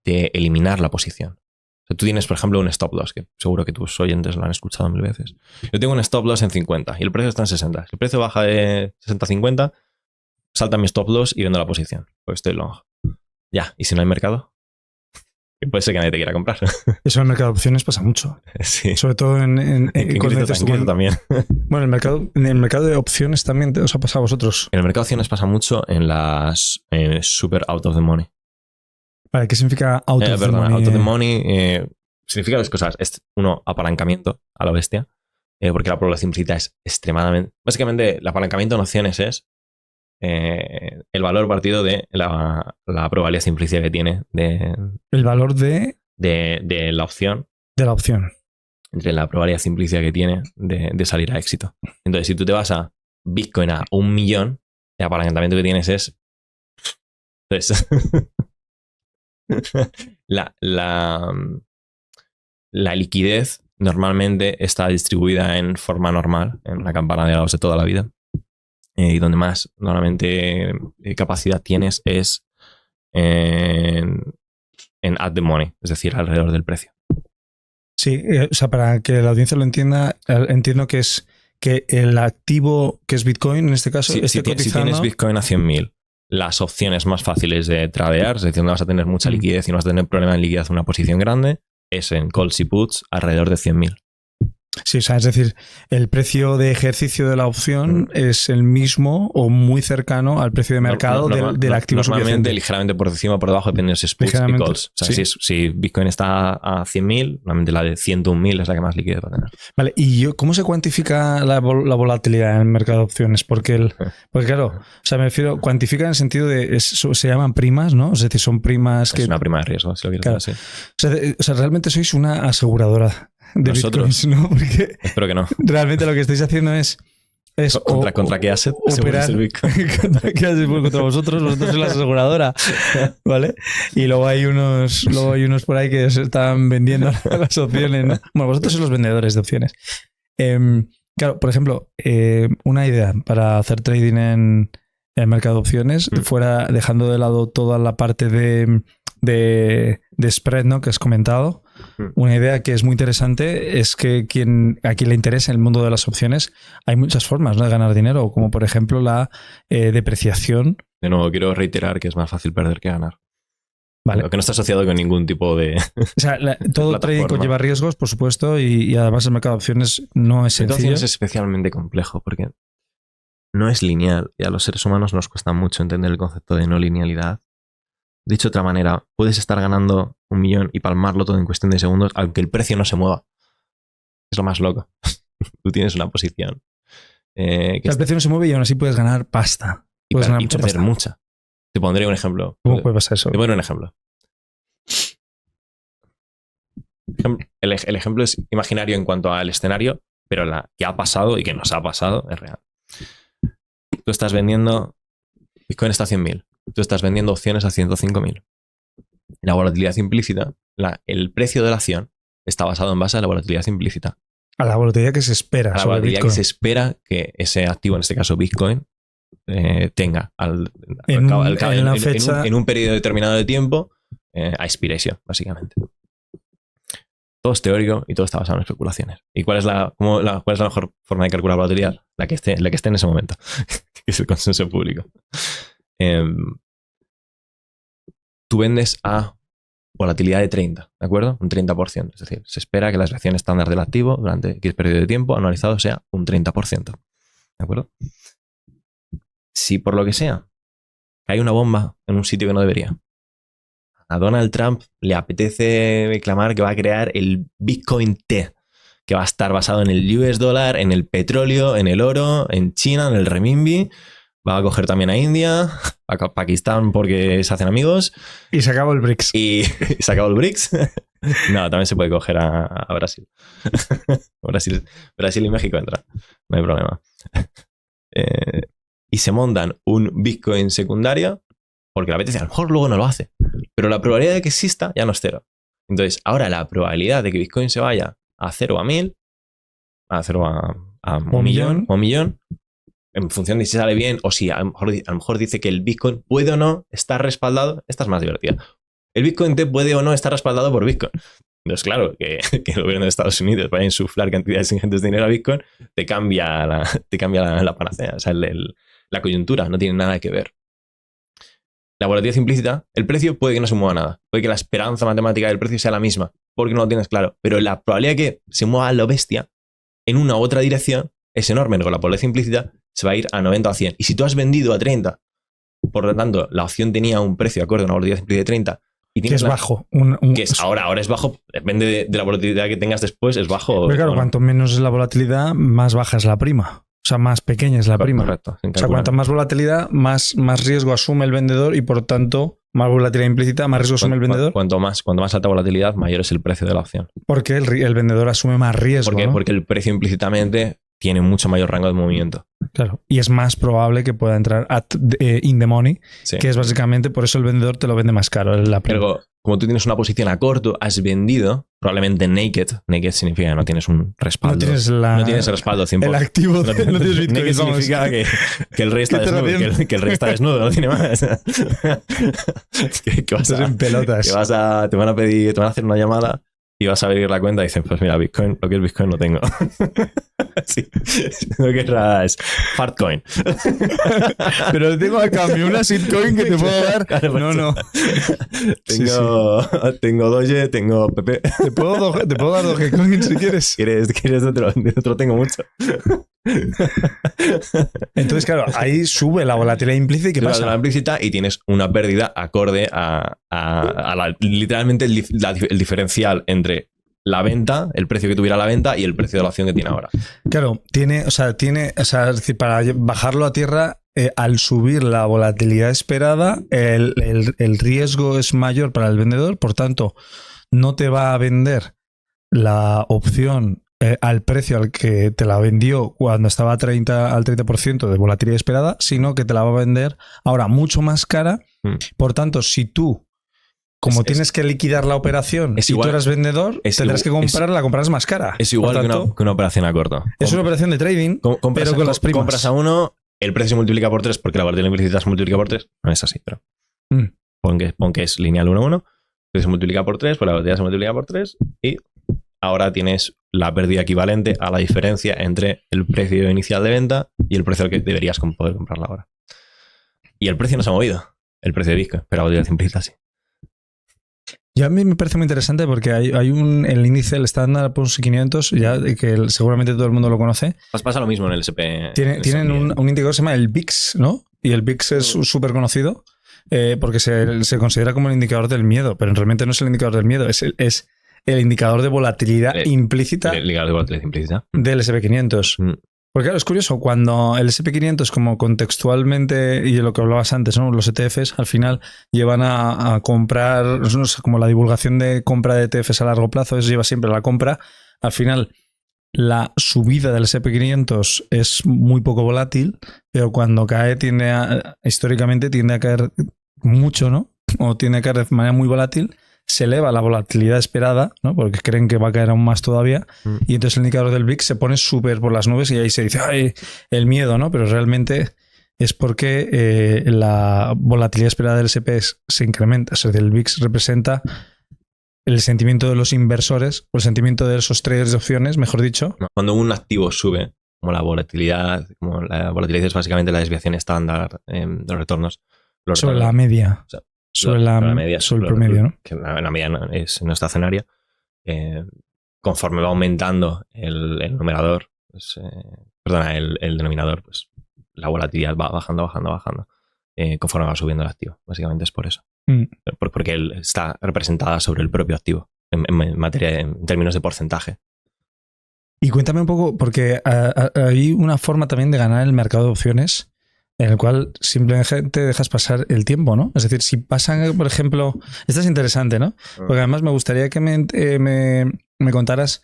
Speaker 1: de eliminar la posición. O sea, tú tienes, por ejemplo, un stop loss, que seguro que tus oyentes lo han escuchado 1000 veces. Yo tengo un stop loss en 50 y el precio está en 60. Si el precio baja de 60 a 50, salta mi stop loss y vendo la posición. Pues estoy long. Ya, ¿y si no hay mercado? Que puede ser que nadie te quiera comprar.
Speaker 2: Eso en el mercado de opciones pasa mucho.
Speaker 1: Sí.
Speaker 2: Sobre todo en
Speaker 1: cripto también.
Speaker 2: Bueno, en el mercado de opciones también os ha pasado a vosotros.
Speaker 1: En el mercado de opciones pasa mucho en las super out of the money.
Speaker 2: Vale, ¿qué significa out of the money?
Speaker 1: Out of the money significa dos cosas. Uno, apalancamiento a la bestia, porque la probabilidad implícita es extremadamente... Básicamente, el apalancamiento en opciones es el valor partido de la probabilidad implícita que tiene
Speaker 2: el valor de
Speaker 1: la opción.
Speaker 2: De la opción.
Speaker 1: Entre la probabilidad implícita que tiene de salir a éxito. Entonces, si tú te vas a Bitcoin a 1.000.000, el apalancamiento que tienes es... Entonces... la liquidez normalmente está distribuida en forma normal, en la campana de Gauss de toda la vida. Y donde más normalmente capacidad tienes es en at the money, es decir, alrededor del precio.
Speaker 2: Sí, o sea, para que la audiencia lo entienda, entiendo que es que el activo que es Bitcoin, en este caso,
Speaker 1: si tienes Bitcoin a 100.000, las opciones más fáciles de tradear, es decir, donde vas a tener mucha liquidez y no vas a tener problema en liquidez una posición grande, es en calls y puts alrededor de 100.000.
Speaker 2: Sí, o sea, es decir, el precio de ejercicio de la opción es el mismo o muy cercano al precio de mercado del activo subyacente.
Speaker 1: Normalmente ligeramente por encima o por debajo, dependiendo si es puts y calls. O sea, si Bitcoin está a 100.000, normalmente la de 101.000 es la que más liquidez va a tener. Vale,
Speaker 2: ¿y cómo se cuantifica la volatilidad en el mercado de opciones? Porque claro, o sea, me refiero, cuantifica en el sentido de, se llaman primas, ¿no? Es decir, son primas que...
Speaker 1: Es una prima de riesgo, si lo quieres decir así.
Speaker 2: O sea, realmente sois una aseguradora de
Speaker 1: nosotros,
Speaker 2: Bitcoins, ¿no? Porque
Speaker 1: espero que no.
Speaker 2: Realmente lo que estáis haciendo es
Speaker 1: ¿Contra qué asset?
Speaker 2: Operar, ¿Contra qué asset? Contra vosotros sois la aseguradora, ¿vale? Y luego hay unos por ahí que se están vendiendo las opciones, ¿no? Bueno, vosotros sois los vendedores de opciones. Claro, por ejemplo, una idea para hacer trading en el mercado de opciones, fuera dejando de lado toda la parte de de spread, ¿no? Que has comentado. Una idea que es muy interesante es que a quien le interesa el mundo de las opciones, hay muchas formas, ¿no?, de ganar dinero, como por ejemplo la depreciación.
Speaker 1: De nuevo, quiero reiterar que es más fácil perder que ganar.
Speaker 2: Vale.
Speaker 1: Lo que no está asociado con ningún tipo de...
Speaker 2: O sea, todo trading conlleva riesgos, por supuesto, y además el mercado de opciones no es sencillo.
Speaker 1: Es especialmente complejo porque no es lineal y a los seres humanos nos cuesta mucho entender el concepto de no linealidad. Dicho de otra manera, puedes estar ganando 1 millón y palmarlo todo en cuestión de segundos, aunque el precio no se mueva. Es lo más loco. Tú tienes una posición.
Speaker 2: El precio no se mueve y aún así puedes ganar pasta. Puedes ganar mucha
Speaker 1: perder
Speaker 2: pasta.
Speaker 1: mucha. Te pondré un ejemplo.
Speaker 2: ¿Cómo puede pasar eso?
Speaker 1: Te pondré un ejemplo. El ejemplo es imaginario en cuanto al escenario, pero la que ha pasado y que nos ha pasado es real. Tú estás vendiendo... Bitcoin está a 100.000. Tú estás vendiendo opciones a 105.000. La volatilidad implícita, el precio de la acción está basado en base a la volatilidad implícita.
Speaker 2: A la volatilidad que se espera.
Speaker 1: A la volatilidad Bitcoin. Que se espera que ese activo, en este caso Bitcoin, tenga en un periodo determinado de tiempo a expiration, básicamente. Todo es teórico y todo está basado en especulaciones. ¿Y cuál es la mejor forma de calcular la volatilidad? La que esté en ese momento, que es el consenso público. Tú vendes a volatilidad de 30, ¿de acuerdo? Un 30%. Es decir, se espera que la reacción estándar del activo durante X periodo de tiempo anualizado sea un 30%. ¿De acuerdo? Si por lo que sea hay una bomba en un sitio que no debería, a Donald Trump le apetece reclamar que va a crear el Bitcoin T, que va a estar basado en el US dólar, en el petróleo, en el oro, en China, en el renminbi. Va a coger también a India, a Pakistán porque se hacen amigos.
Speaker 2: Y se acabó el BRICS.
Speaker 1: Y se acabó el BRICS. No, también se puede coger a Brasil. Brasil y México entra. No hay problema. Y se montan un Bitcoin secundario porque la BTC a lo mejor luego no lo hace. Pero la probabilidad de que exista ya no es cero. Entonces, ahora la probabilidad de que Bitcoin se vaya a 0 a 1000, a 0 a 1 millón, en función de si sale bien o si a lo mejor dice que el Bitcoin puede o no estar respaldado, esta es más divertida. El Bitcoin T puede o no estar respaldado por Bitcoin. Entonces, claro, que el gobierno de Estados Unidos vaya a insuflar cantidades ingentes de dinero a Bitcoin, te cambia la panacea. O sea, la coyuntura no tiene nada que ver. La volatilidad implícita, el precio puede que no se mueva nada. Puede que la esperanza matemática del precio sea la misma, porque no lo tienes claro. Pero la probabilidad de que se mueva a lo bestia en una u otra dirección es enorme. Con la volatilidad implícita se va a ir a 90 o a 100. Y si tú has vendido a 30, por lo tanto, la opción tenía un precio de acuerdo a una volatilidad implícita de 30. Y
Speaker 2: que es bajo.
Speaker 1: Que es ahora es bajo. Depende de la volatilidad que tengas después, es bajo.
Speaker 2: Pero claro, cuanto menos es la volatilidad, más baja es la prima. O sea, más pequeña es la prima.
Speaker 1: Correcto.
Speaker 2: O sea, cuanta más volatilidad, más riesgo asume el vendedor y por tanto, más volatilidad implícita, más riesgo asume el vendedor.
Speaker 1: Cuanto más alta volatilidad, mayor es el precio de la opción.
Speaker 2: Porque el vendedor asume más riesgo. ¿No?
Speaker 1: Porque el precio implícitamente tiene mucho mayor rango de movimiento.
Speaker 2: Claro. Y es más probable que pueda entrar in the money, sí. Que es básicamente por eso el vendedor te lo vende más caro.
Speaker 1: Pero como tú tienes una posición a corto, has vendido probablemente naked. Naked significa que no tienes un respaldo.
Speaker 2: No tienes
Speaker 1: el respaldo 100%.
Speaker 2: El activo. No tienes Bitcoin.
Speaker 1: Naked significa que el rey está desnudo. Que el rey está desnudo, no tiene más. ¿Qué vas a,
Speaker 2: en pelotas.
Speaker 1: Te van a hacer una llamada y vas a abrir la cuenta y dices, pues mira, Bitcoin, lo que es Bitcoin lo tengo. Sí. Lo que es Fartcoin.
Speaker 2: Pero tengo a cambio una shitcoin que te puedo dar. Claro, no.
Speaker 1: Tengo Doge, tengo PP.
Speaker 2: Te puedo dar Dogecoin si quieres.
Speaker 1: ¿Quieres de otro? Tengo mucho.
Speaker 2: Entonces, claro, ahí sube la volatilidad implícita y ¿qué pasa?
Speaker 1: La implícita y tienes una pérdida acorde a literalmente el diferencial entre la venta, el precio que tuviera la venta y el precio de la opción que tiene ahora.
Speaker 2: Claro, es decir, para bajarlo a tierra, al subir la volatilidad esperada, el riesgo es mayor para el vendedor, por tanto, no te va a vender la opción al precio al que te la vendió cuando estaba al 30% de volatilidad esperada, sino que te la va a vender ahora mucho más cara. Por tanto, si tú tienes que liquidar la operación y tú eres vendedor, tendrás que comprarla más cara.
Speaker 1: Es igual que una operación a corto.
Speaker 2: Es una operación de trading, pero con las primas.
Speaker 1: Compras a uno, el precio se multiplica por 3 porque la volatilidad implícita se multiplica por 3. No es así, pero pon que es lineal 1-1. se multiplica por 3, pues la volatilidad se multiplica por 3 y ahora tienes la pérdida equivalente a la diferencia entre el precio inicial de venta y el precio al que deberías poder comprarla ahora. Y el precio no se ha movido, el precio de Bitcoin, pero la volatilidad implícita sí.
Speaker 2: Y a mí me parece muy interesante porque hay el índice, el Standard Poor's 500, ya que seguramente todo el mundo lo conoce.
Speaker 1: Pues pasa lo mismo en el SP.
Speaker 2: Tienen un indicador que se llama el VIX, ¿no? Y el VIX es súper conocido porque se considera como el indicador del miedo, pero realmente no es el indicador del miedo, es el indicador de volatilidad implícita.
Speaker 1: El indicador de volatilidad implícita.
Speaker 2: Del SP500. Porque claro, es curioso, cuando el SP500 como contextualmente, y de lo que hablabas antes, ¿no? Los ETFs al final llevan a comprar, no sé, como la divulgación de compra de ETFs a largo plazo, eso lleva siempre a la compra. Al final, la subida del SP500 es muy poco volátil, pero cuando cae históricamente tiende a caer mucho, ¿no? O tiende a caer de manera muy volátil. Se eleva la volatilidad esperada, ¿no? Porque creen que va a caer aún más todavía, y entonces el indicador del VIX se pone súper por las nubes y ahí se dice, ¡ay, el miedo!, ¿no? Pero realmente es porque la volatilidad esperada del SP se incrementa. O sea, el VIX representa el sentimiento de los inversores, o el sentimiento de esos traders de opciones, mejor dicho.
Speaker 1: Cuando un activo sube, como la volatilidad es básicamente la desviación estándar de los retornos.
Speaker 2: Sobre la media.
Speaker 1: O sea,
Speaker 2: sobre el promedio, ¿no?
Speaker 1: Que la media no está estacionaria. Conforme va aumentando el numerador, pues, el denominador, pues la volatilidad va bajando. Conforme va subiendo el activo. Básicamente es por eso. Porque él está representada sobre el propio activo en términos de porcentaje.
Speaker 2: Y cuéntame un poco, porque hay una forma también de ganar el mercado de opciones en el cual simplemente dejas pasar el tiempo, ¿no? Es decir, si pasan, por ejemplo... Esto es interesante, ¿no? Porque además me gustaría que me contaras,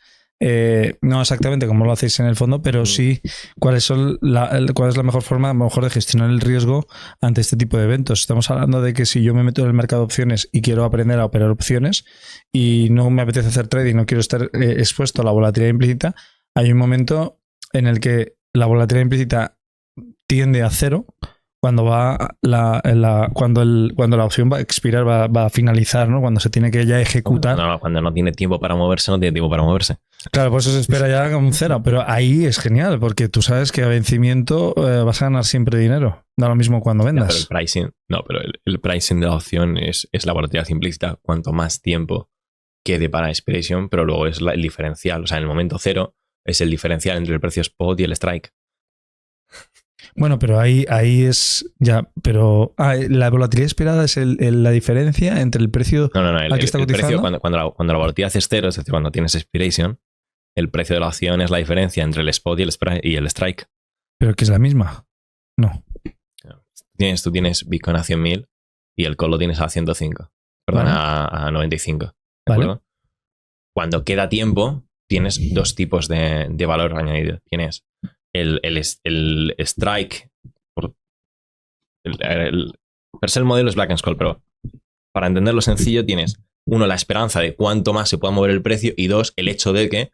Speaker 2: no exactamente cómo lo hacéis en el fondo, pero sí cuál es la mejor forma, a lo mejor, de gestionar el riesgo ante este tipo de eventos. Estamos hablando de que si yo me meto en el mercado de opciones y quiero aprender a operar opciones y no me apetece hacer trading, no quiero estar expuesto a la volatilidad implícita, hay un momento en el que la volatilidad implícita tiende a cero cuando cuando la opción va a expirar, va a finalizar, ¿no? Cuando se tiene que ya ejecutar.
Speaker 1: Cuando no tiene tiempo para moverse, no tiene tiempo para moverse.
Speaker 2: Claro, por eso se espera ya con un cero, pero ahí es genial, porque tú sabes que a vencimiento vas a ganar siempre dinero. Da lo mismo cuando vendas.
Speaker 1: Pero el pricing de la opción es la volatilidad implícita. Cuanto más tiempo quede para expiration, pero luego es el diferencial. O sea, en el momento cero es el diferencial entre el precio spot y el strike.
Speaker 2: Bueno, pero ahí es ya, pero la volatilidad esperada es la diferencia entre el precio al que está cotizando.
Speaker 1: Precio, cuando la volatilidad es cero, es decir, cuando tienes expiration, el precio de la opción es la diferencia entre el spot y el strike.
Speaker 2: Pero que es la misma. No.
Speaker 1: Tú tienes Bitcoin a 100.000 y el call lo tienes a 105. Perdón,
Speaker 2: vale.
Speaker 1: a 95. ¿De
Speaker 2: acuerdo?
Speaker 1: Vale. Cuando queda tiempo, tienes dos tipos de valor añadido. Tienes el strike. Per se el modelo es Black and Scholes, pero para entenderlo sencillo tienes, uno, la esperanza de cuánto más se pueda mover el precio, y dos, el hecho de que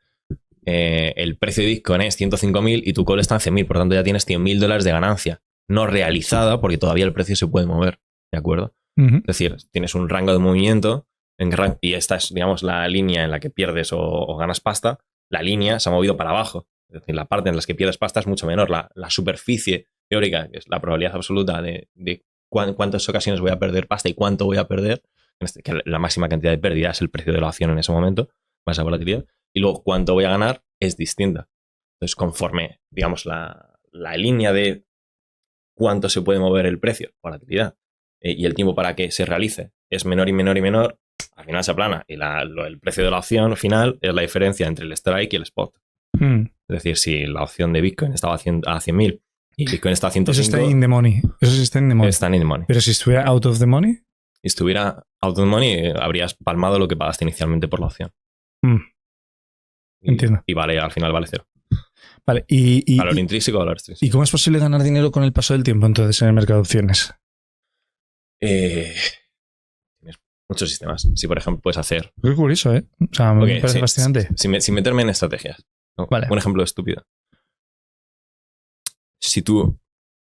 Speaker 1: el precio de Bitcoin es 105.000 y tu call está en 100.000, por tanto ya tienes $100.000 de ganancia no realizada porque todavía el precio se puede mover, ¿de acuerdo? Es decir, tienes un rango de movimiento y esta es, digamos, la línea en la que pierdes o ganas pasta. La línea se ha movido para abajo. Es decir, la parte en la que pierdes pasta es mucho menor. La superficie teórica, que es la probabilidad absoluta de cuántas ocasiones voy a perder pasta y cuánto voy a perder, que la máxima cantidad de pérdida es el precio de la acción en ese momento, más la volatilidad, y luego cuánto voy a ganar es distinta. Entonces, conforme, digamos, la línea de cuánto se puede mover el precio, volatilidad, y el tiempo para que se realice es menor y menor y menor, al final se aplana. Y el precio de la opción final es la diferencia entre el strike y el spot. Es decir, si la opción de Bitcoin estaba a 100.000 y Bitcoin está a 105...
Speaker 2: Eso está in the money. Eso sí está in the money.
Speaker 1: Está in the money.
Speaker 2: Pero si estuviera out of the money...
Speaker 1: Si estuviera out of the money, habrías palmado lo que pagaste inicialmente por la opción.
Speaker 2: Entiendo.
Speaker 1: Y al final vale cero.
Speaker 2: Vale,
Speaker 1: valor intrínseco o valor extrínseco.
Speaker 2: ¿Y cómo es posible ganar dinero con el paso del tiempo entonces en el mercado de opciones?
Speaker 1: Tienes muchos sistemas. Si, por ejemplo, puedes hacer...
Speaker 2: Es curioso, ¿eh? O sea, me parece fascinante.
Speaker 1: Sin meterme en estrategias. ¿No?
Speaker 2: Vale.
Speaker 1: Un ejemplo estúpido. Si tú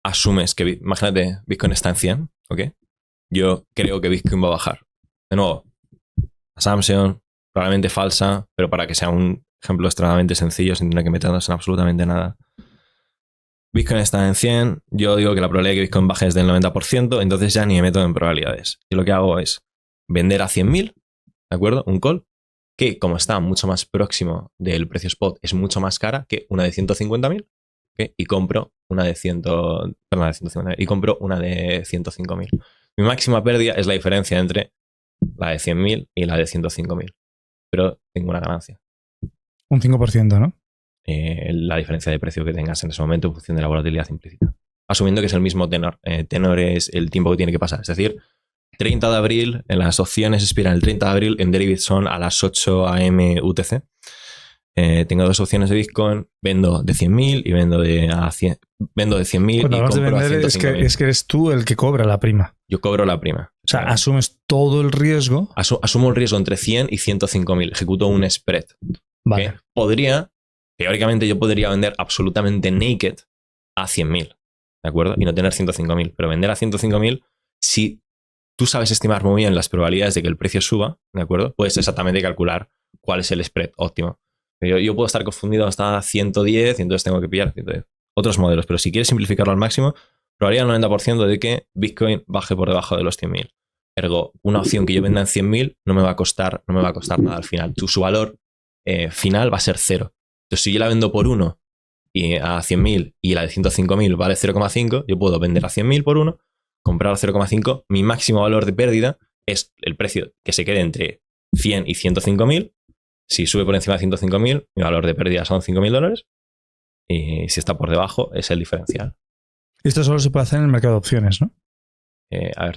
Speaker 1: asumes que... Imagínate, Bitcoin está en 100, ¿ok? Yo creo que Bitcoin va a bajar. De nuevo, assumption, probablemente falsa, pero para que sea un ejemplo extremadamente sencillo sin tener que meternos en absolutamente nada. Bitcoin está en 100, yo digo que la probabilidad de que Bitcoin baje es del 90%, entonces ya ni me meto en probabilidades. Yo lo que hago es vender a 100.000, ¿de acuerdo? Un call, que como está mucho más próximo del precio spot, es mucho más cara que una de 150.000, ¿okay? Y compro una de 150.000 y compro una de 105.000. Mi máxima pérdida es la diferencia entre la de 100.000 y la de 105.000, pero tengo una ganancia.
Speaker 2: Un 5%, ¿no?
Speaker 1: La diferencia de precio que tengas en ese momento en función de la volatilidad implícita. Asumiendo que es el mismo tenor. Tenor es el tiempo que tiene que pasar. Es decir, 30 de abril, en las opciones expiran el 30 de abril, en Derivit son a las 8 a.m. UTC. Tengo dos opciones de Bitcoin, vendo de 100.000 y vendo de 100.000
Speaker 2: Cuando
Speaker 1: y
Speaker 2: hablas de
Speaker 1: compro a
Speaker 2: vender
Speaker 1: 105.000.
Speaker 2: es que eres tú el que cobra la prima.
Speaker 1: Yo cobro la prima.
Speaker 2: O sea, asumes todo el riesgo.
Speaker 1: Asumo el riesgo entre 100 y 105.000. Ejecuto un spread.
Speaker 2: Vale.
Speaker 1: ¿Okay? Teóricamente yo podría vender absolutamente naked a 100.000, ¿de acuerdo? Y no tener 105.000. Pero vender a 105.000, si tú sabes estimar muy bien las probabilidades de que el precio suba, ¿de acuerdo? Puedes exactamente calcular cuál es el spread óptimo. Yo puedo estar confundido hasta 110 y entonces tengo que pillar 110. Otros modelos, pero si quieres simplificarlo al máximo, probabilidad del 90% de que Bitcoin baje por debajo de los 100.000. Ergo, una opción que yo venda en 100.000 no me va a costar nada al final. Su valor final va a ser 0. Entonces, si yo la vendo por 1 y a 100.000 y la de 105.000 vale 0,5, yo puedo vender a 100.000 por 1, comprar a 0,5. Mi máximo valor de pérdida es el precio que se quede entre 100 y 105.000. Si sube por encima de 105.000, mi valor de pérdida son $5.000. Y si está por debajo, es el diferencial.
Speaker 2: Esto solo se puede hacer en el mercado de opciones, ¿no?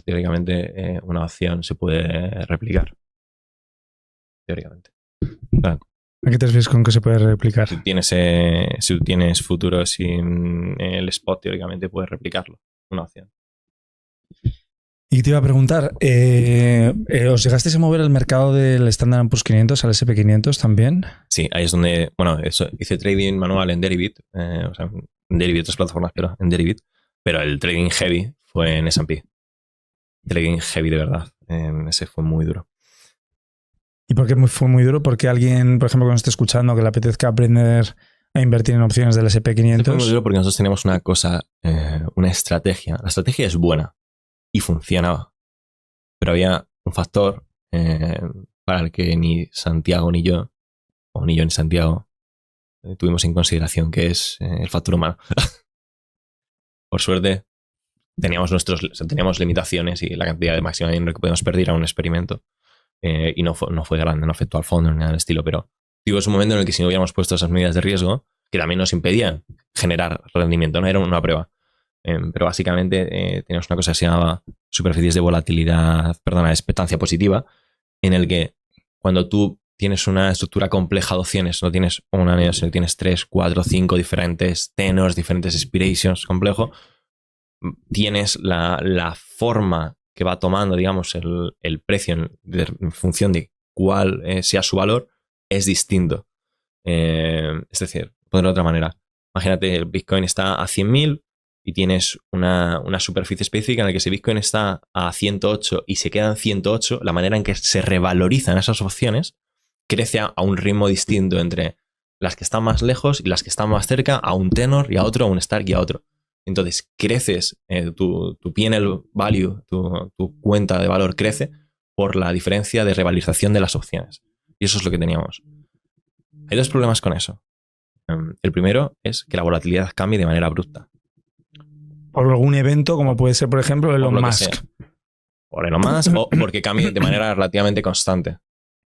Speaker 1: Teóricamente, una opción se puede replicar. Teóricamente. Claro.
Speaker 2: ¿A qué te refieres con que se puede replicar?
Speaker 1: Si tienes futuros sin el spot, teóricamente puedes replicarlo. Una opción.
Speaker 2: Y te iba a preguntar, ¿os llegasteis a mover el mercado del Standard & Poor's 500 al S&P 500 también?
Speaker 1: Sí, ahí es donde, hice trading manual en Derivit, en Derivit, otras plataformas, pero en Derivit, pero el trading heavy fue en S&P. Trading heavy de verdad, ese fue muy duro.
Speaker 2: ¿Y por qué fue muy duro? Porque alguien, por ejemplo, que nos esté escuchando, que le apetezca aprender a invertir en opciones del S&P 500.
Speaker 1: Fue muy duro porque nosotros teníamos una cosa, una estrategia. La estrategia es buena y funcionaba. Pero había un factor para el que ni Santiago ni yo, o ni yo ni Santiago, tuvimos en consideración, que es el factor humano. Por suerte, teníamos limitaciones y la cantidad de máxima de dinero que podíamos perder era un experimento. Y no fue grande, no afectó al fondo ni nada del estilo, pero es un momento en el que si no hubiéramos puesto esas medidas de riesgo, que también nos impedían generar rendimiento, no era una prueba. Pero básicamente teníamos una cosa que se llamaba superficies de volatilidad, de expectancia positiva, en el que cuando tú tienes una estructura compleja de opciones, no tienes una media, sino tienes 3, 4, 5 diferentes tenors, diferentes expirations complejo, tienes la forma que va tomando, digamos, el precio en función de cuál sea su valor, es distinto. Es decir, ponerlo de otra manera. Imagínate, el Bitcoin está a 100.000 y tienes una superficie específica en la que si Bitcoin está a 108 y se queda en 108, la manera en que se revalorizan esas opciones crece a un ritmo distinto entre las que están más lejos y las que están más cerca, a un tenor y a otro, a un Stark y a otro. Entonces creces, tu P&L value, tu cuenta de valor crece por la diferencia de revalorización de las opciones. Y eso es lo que teníamos. Hay dos problemas con eso. El primero es que la volatilidad cambie de manera abrupta.
Speaker 2: Por algún evento, como puede ser, por ejemplo, Elon Musk.
Speaker 1: Por Elon Musk o porque cambie de manera relativamente constante.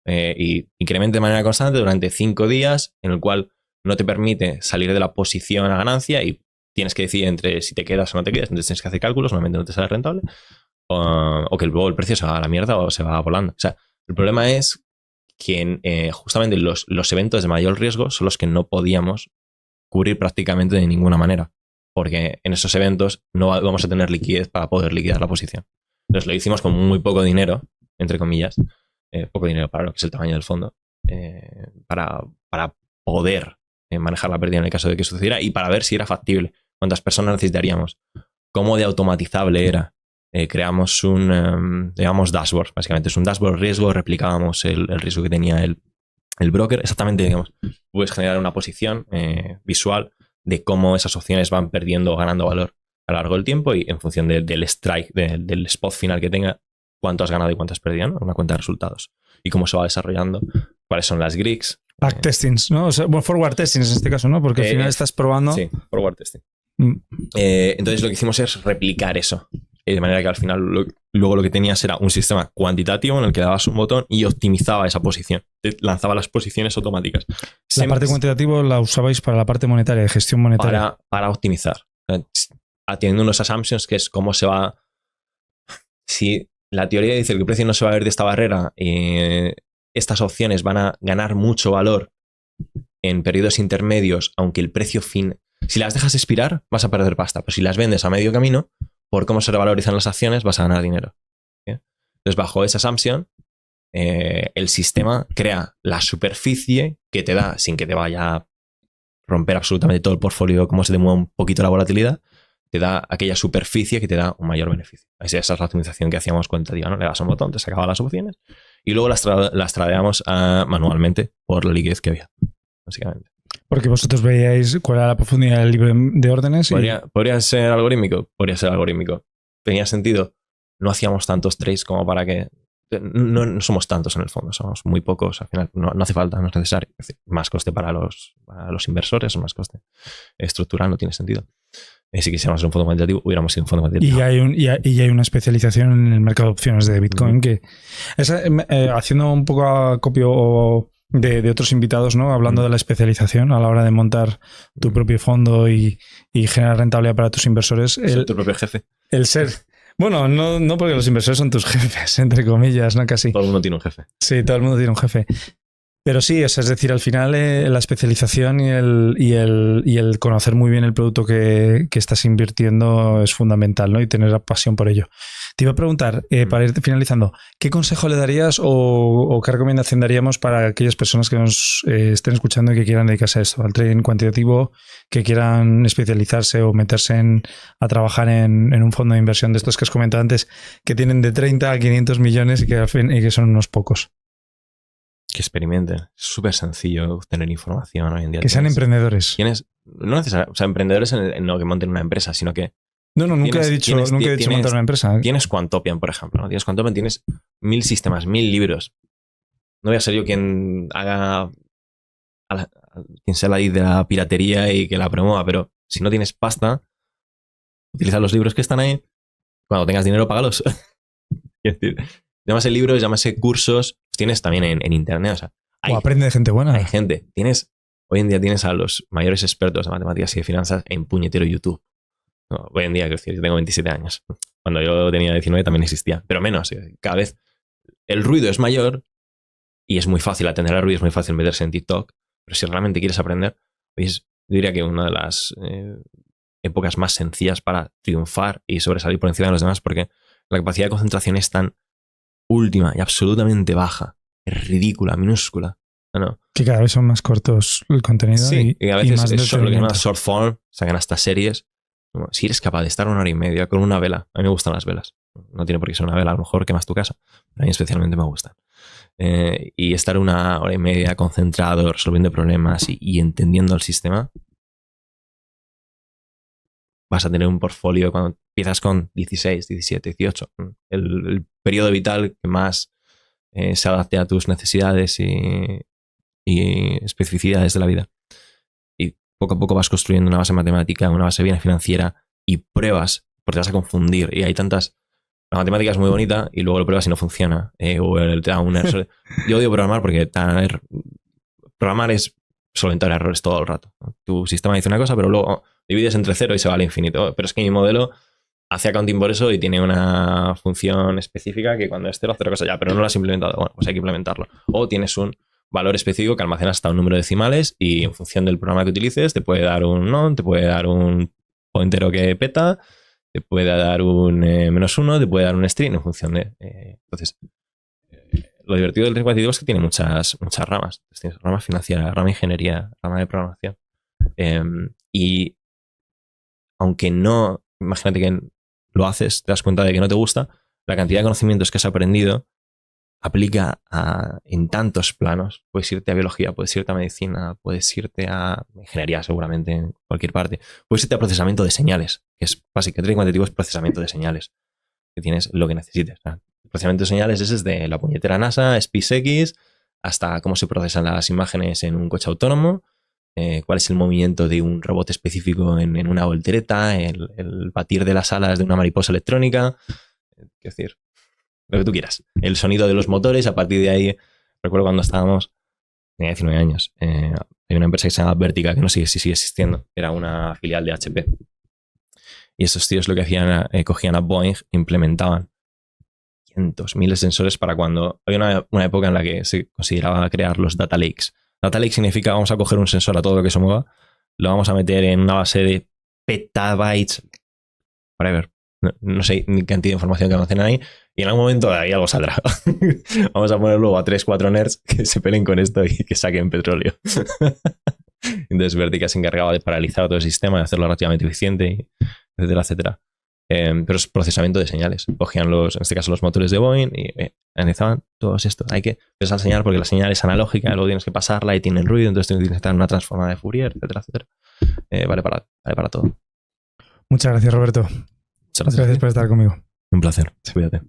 Speaker 1: Y incremente de manera constante durante 5 días, en el cual no te permite salir de la posición a ganancia y tienes que decidir entre si te quedas o no te quedas. Entonces tienes que hacer cálculos, normalmente no te sale rentable. O que luego el precio se va a la mierda o se va volando. O sea, el problema es que justamente los eventos de mayor riesgo son los que no podíamos cubrir prácticamente de ninguna manera. Porque en esos eventos no vamos a tener liquidez para poder liquidar la posición. Entonces lo hicimos con muy poco dinero, entre comillas. Poco dinero para lo que es el tamaño del fondo. Para poder manejar la pérdida en el caso de que sucediera y para ver si era factible. ¿Cuántas personas necesitaríamos? ¿Cómo de automatizable era? creamos llamamos dashboard, básicamente es un dashboard riesgo, replicábamos el riesgo que tenía el broker, exactamente, digamos, puedes generar una posición visual de cómo esas opciones van perdiendo o ganando valor a lo largo del tiempo y en función del strike, del spot final que tenga, cuánto has ganado y cuánto has perdido, ¿no? Una cuenta de resultados. Y cómo se va desarrollando, cuáles son las Greeks.
Speaker 2: Backtestings, ¿no? O sea, bueno, forward testings en este caso, ¿no? Porque al final estás probando.
Speaker 1: Sí, forward testing. Entonces lo que hicimos es replicar eso. De manera que al final luego lo que tenías era un sistema cuantitativo en el que dabas un botón y optimizaba esa posición. Te lanzaba las posiciones automáticas.
Speaker 2: La parte cuantitativa la usabais para la parte monetaria, de gestión monetaria.
Speaker 1: Para optimizar. Atiendo unos assumptions que es cómo se va... Si la teoría dice que el precio no se va a ver de esta barrera, estas opciones van a ganar mucho valor en periodos intermedios, aunque el precio fin... Si las dejas expirar, vas a perder pasta. Pero si las vendes a medio camino, por cómo se revalorizan las acciones, vas a ganar dinero. ¿Sí? Entonces, bajo esa assumption, el sistema crea la superficie que te da, sin que te vaya a romper absolutamente todo el portfolio, como se te mueve un poquito la volatilidad, te da aquella superficie que te da un mayor beneficio. Esa es la optimización que hacíamos cuantitativa, ¿no? Le das un botón, te sacaba las opciones y luego las tradeamos manualmente por la liquidez que había, básicamente.
Speaker 2: Porque vosotros veíais cuál era la profundidad del libro de órdenes.
Speaker 1: ¿Podría ser algorítmico? Podría ser algorítmico. ¿Tenía sentido? No hacíamos tantos trades como para que... No somos tantos en el fondo, somos muy pocos. Al final no hace falta, no es necesario. Es decir, más coste para los inversores, más coste estructural, no tiene sentido. Si quisiéramos ser un fondo cuantitativo, hubiéramos sido un fondo cuantitativo.
Speaker 2: Y hay una especialización en el mercado de opciones de Bitcoin que... haciendo un poco acopio de otros invitados, ¿no? Hablando de la especialización a la hora de montar tu propio fondo y generar rentabilidad para tus inversores.
Speaker 1: Ser tu propio jefe.
Speaker 2: El ser... Bueno, no porque los inversores son tus jefes, entre comillas, ¿no? Casi.
Speaker 1: Todo el mundo tiene un jefe.
Speaker 2: Sí, todo el mundo tiene un jefe. Pero sí, es decir, al final la especialización y el conocer muy bien el producto que estás invirtiendo es fundamental, ¿no? Y tener la pasión por ello. Te iba a preguntar, para ir finalizando, ¿qué consejo le darías o qué recomendación daríamos para aquellas personas que nos estén escuchando y que quieran dedicarse a esto, al trading cuantitativo, que quieran especializarse o meterse a trabajar en un fondo de inversión de estos que has comentado antes, que tienen de 30 a 500 millones y que son unos pocos?
Speaker 1: Que experimenten. Es súper sencillo obtener información hoy en día.
Speaker 2: Que sean emprendedores.
Speaker 1: No necesariamente, o sea, emprendedores en lo que monten una empresa, sino que...
Speaker 2: Nunca he dicho montar una empresa.
Speaker 1: Tienes Quantopian, por ejemplo, ¿no? Tienes Quantopian, tienes 1000 sistemas, 1000 libros. No voy a ser yo quien haga... quien sea la de la piratería y que la promueva, pero si no tienes pasta, utiliza los libros que están ahí. Cuando tengas dinero, págalos. Es decir, llámase libros, llámase cursos, tienes también en internet. O sea,
Speaker 2: aprende de gente buena.
Speaker 1: Hay gente. Hoy en día tienes a los mayores expertos de matemáticas y de finanzas en puñetero YouTube. No, hoy en día, quiero decir, yo tengo 27 años. Cuando yo tenía 19 también existía, pero menos. Cada vez el ruido es mayor y es muy fácil atender al ruido, es muy fácil meterse en TikTok, pero si realmente quieres aprender, pues yo diría que una de las épocas más sencillas para triunfar y sobresalir por encima de los demás, porque la capacidad de concentración es tan última y absolutamente baja, es ridícula, minúscula. No.
Speaker 2: Que cada vez son más cortos el contenido.
Speaker 1: Sí, y a veces
Speaker 2: más
Speaker 1: es lo que llaman short form, sacan hasta series. Si eres capaz de estar 1 hora y media con una vela, a mí me gustan las velas. No tiene por qué ser una vela, a lo mejor quemas tu casa, pero a mí especialmente me gustan. Y estar 1 hora y media concentrado, resolviendo problemas y entendiendo el sistema, vas a tener un portfolio cuando empiezas con 16, 17, 18. El periodo vital que más se adapte a tus necesidades y especificidades de la vida. Y poco a poco vas construyendo una base matemática, una base bien financiera y pruebas, porque te vas a confundir. Y hay tantas... La matemática es muy bonita y luego lo pruebas y no funciona. O te da un error. Yo odio programar porque programar es solventar errores todo el rato. Tu sistema dice una cosa, pero luego divides entre 0 y se va al infinito. Pero es que mi modelo hace accounting por eso y tiene una función específica que cuando es 0 hace otra cosa ya, pero no lo has implementado. Bueno, pues hay que implementarlo. O tienes un valor específico que almacena hasta un número de decimales y en función del programa que utilices te puede dar un non, te puede dar un pointero que peta, te puede dar un -1, te puede dar un string en función de... entonces, lo divertido del riesgo cuantitativo es que tiene muchas ramas. Entonces, tienes rama financiera, rama ingeniería, rama de programación. Y aunque no... Imagínate que lo haces, te das cuenta de que no te gusta, la cantidad de conocimientos que has aprendido aplica en tantos planos. Puedes irte a biología, puedes irte a medicina, puedes irte a ingeniería seguramente en cualquier parte. Puedes irte a procesamiento de señales, que es básicamente cuantitativo, es procesamiento de señales, que tienes lo que necesites. El procesamiento de señales es desde la puñetera NASA, SpaceX, hasta cómo se procesan las imágenes en un coche autónomo, cuál es el movimiento de un robot específico en una voltereta, el batir de las alas de una mariposa electrónica, es decir, lo que tú quieras. El sonido de los motores, a partir de ahí, recuerdo cuando estábamos, tenía 19 años, hay una empresa que se llama Vertica, que no sé si sigue existiendo, era una filial de HP. Y esos tíos lo que hacían, cogían a Boeing, implementaban cientos, miles de sensores para cuando... Había una época en la que se consideraba crear los data lakes. Data lake significa vamos a coger un sensor a todo lo que se mueva, lo vamos a meter en una base de petabytes, whatever. No sé ni cantidad de información que almacenan ahí, y en algún momento de ahí algo saldrá. Vamos a poner luego a 3-4 nerds que se peleen con esto y que saquen petróleo. Entonces Vertica se encargaba de paralizar todo el sistema, de hacerlo relativamente eficiente, etcétera, etcétera. Pero es procesamiento de señales. Cogían en este caso los motores de Boeing y analizaban todo esto. Hay que procesar la señal porque la señal es analógica, luego tienes que pasarla y tiene ruido, entonces tienes que necesitar una transformada de Fourier, etcétera, etcétera. Vale para todo.
Speaker 2: Muchas gracias, Roberto.
Speaker 1: Muchas gracias.
Speaker 2: Gracias por estar conmigo.
Speaker 1: Un placer. Cuídate.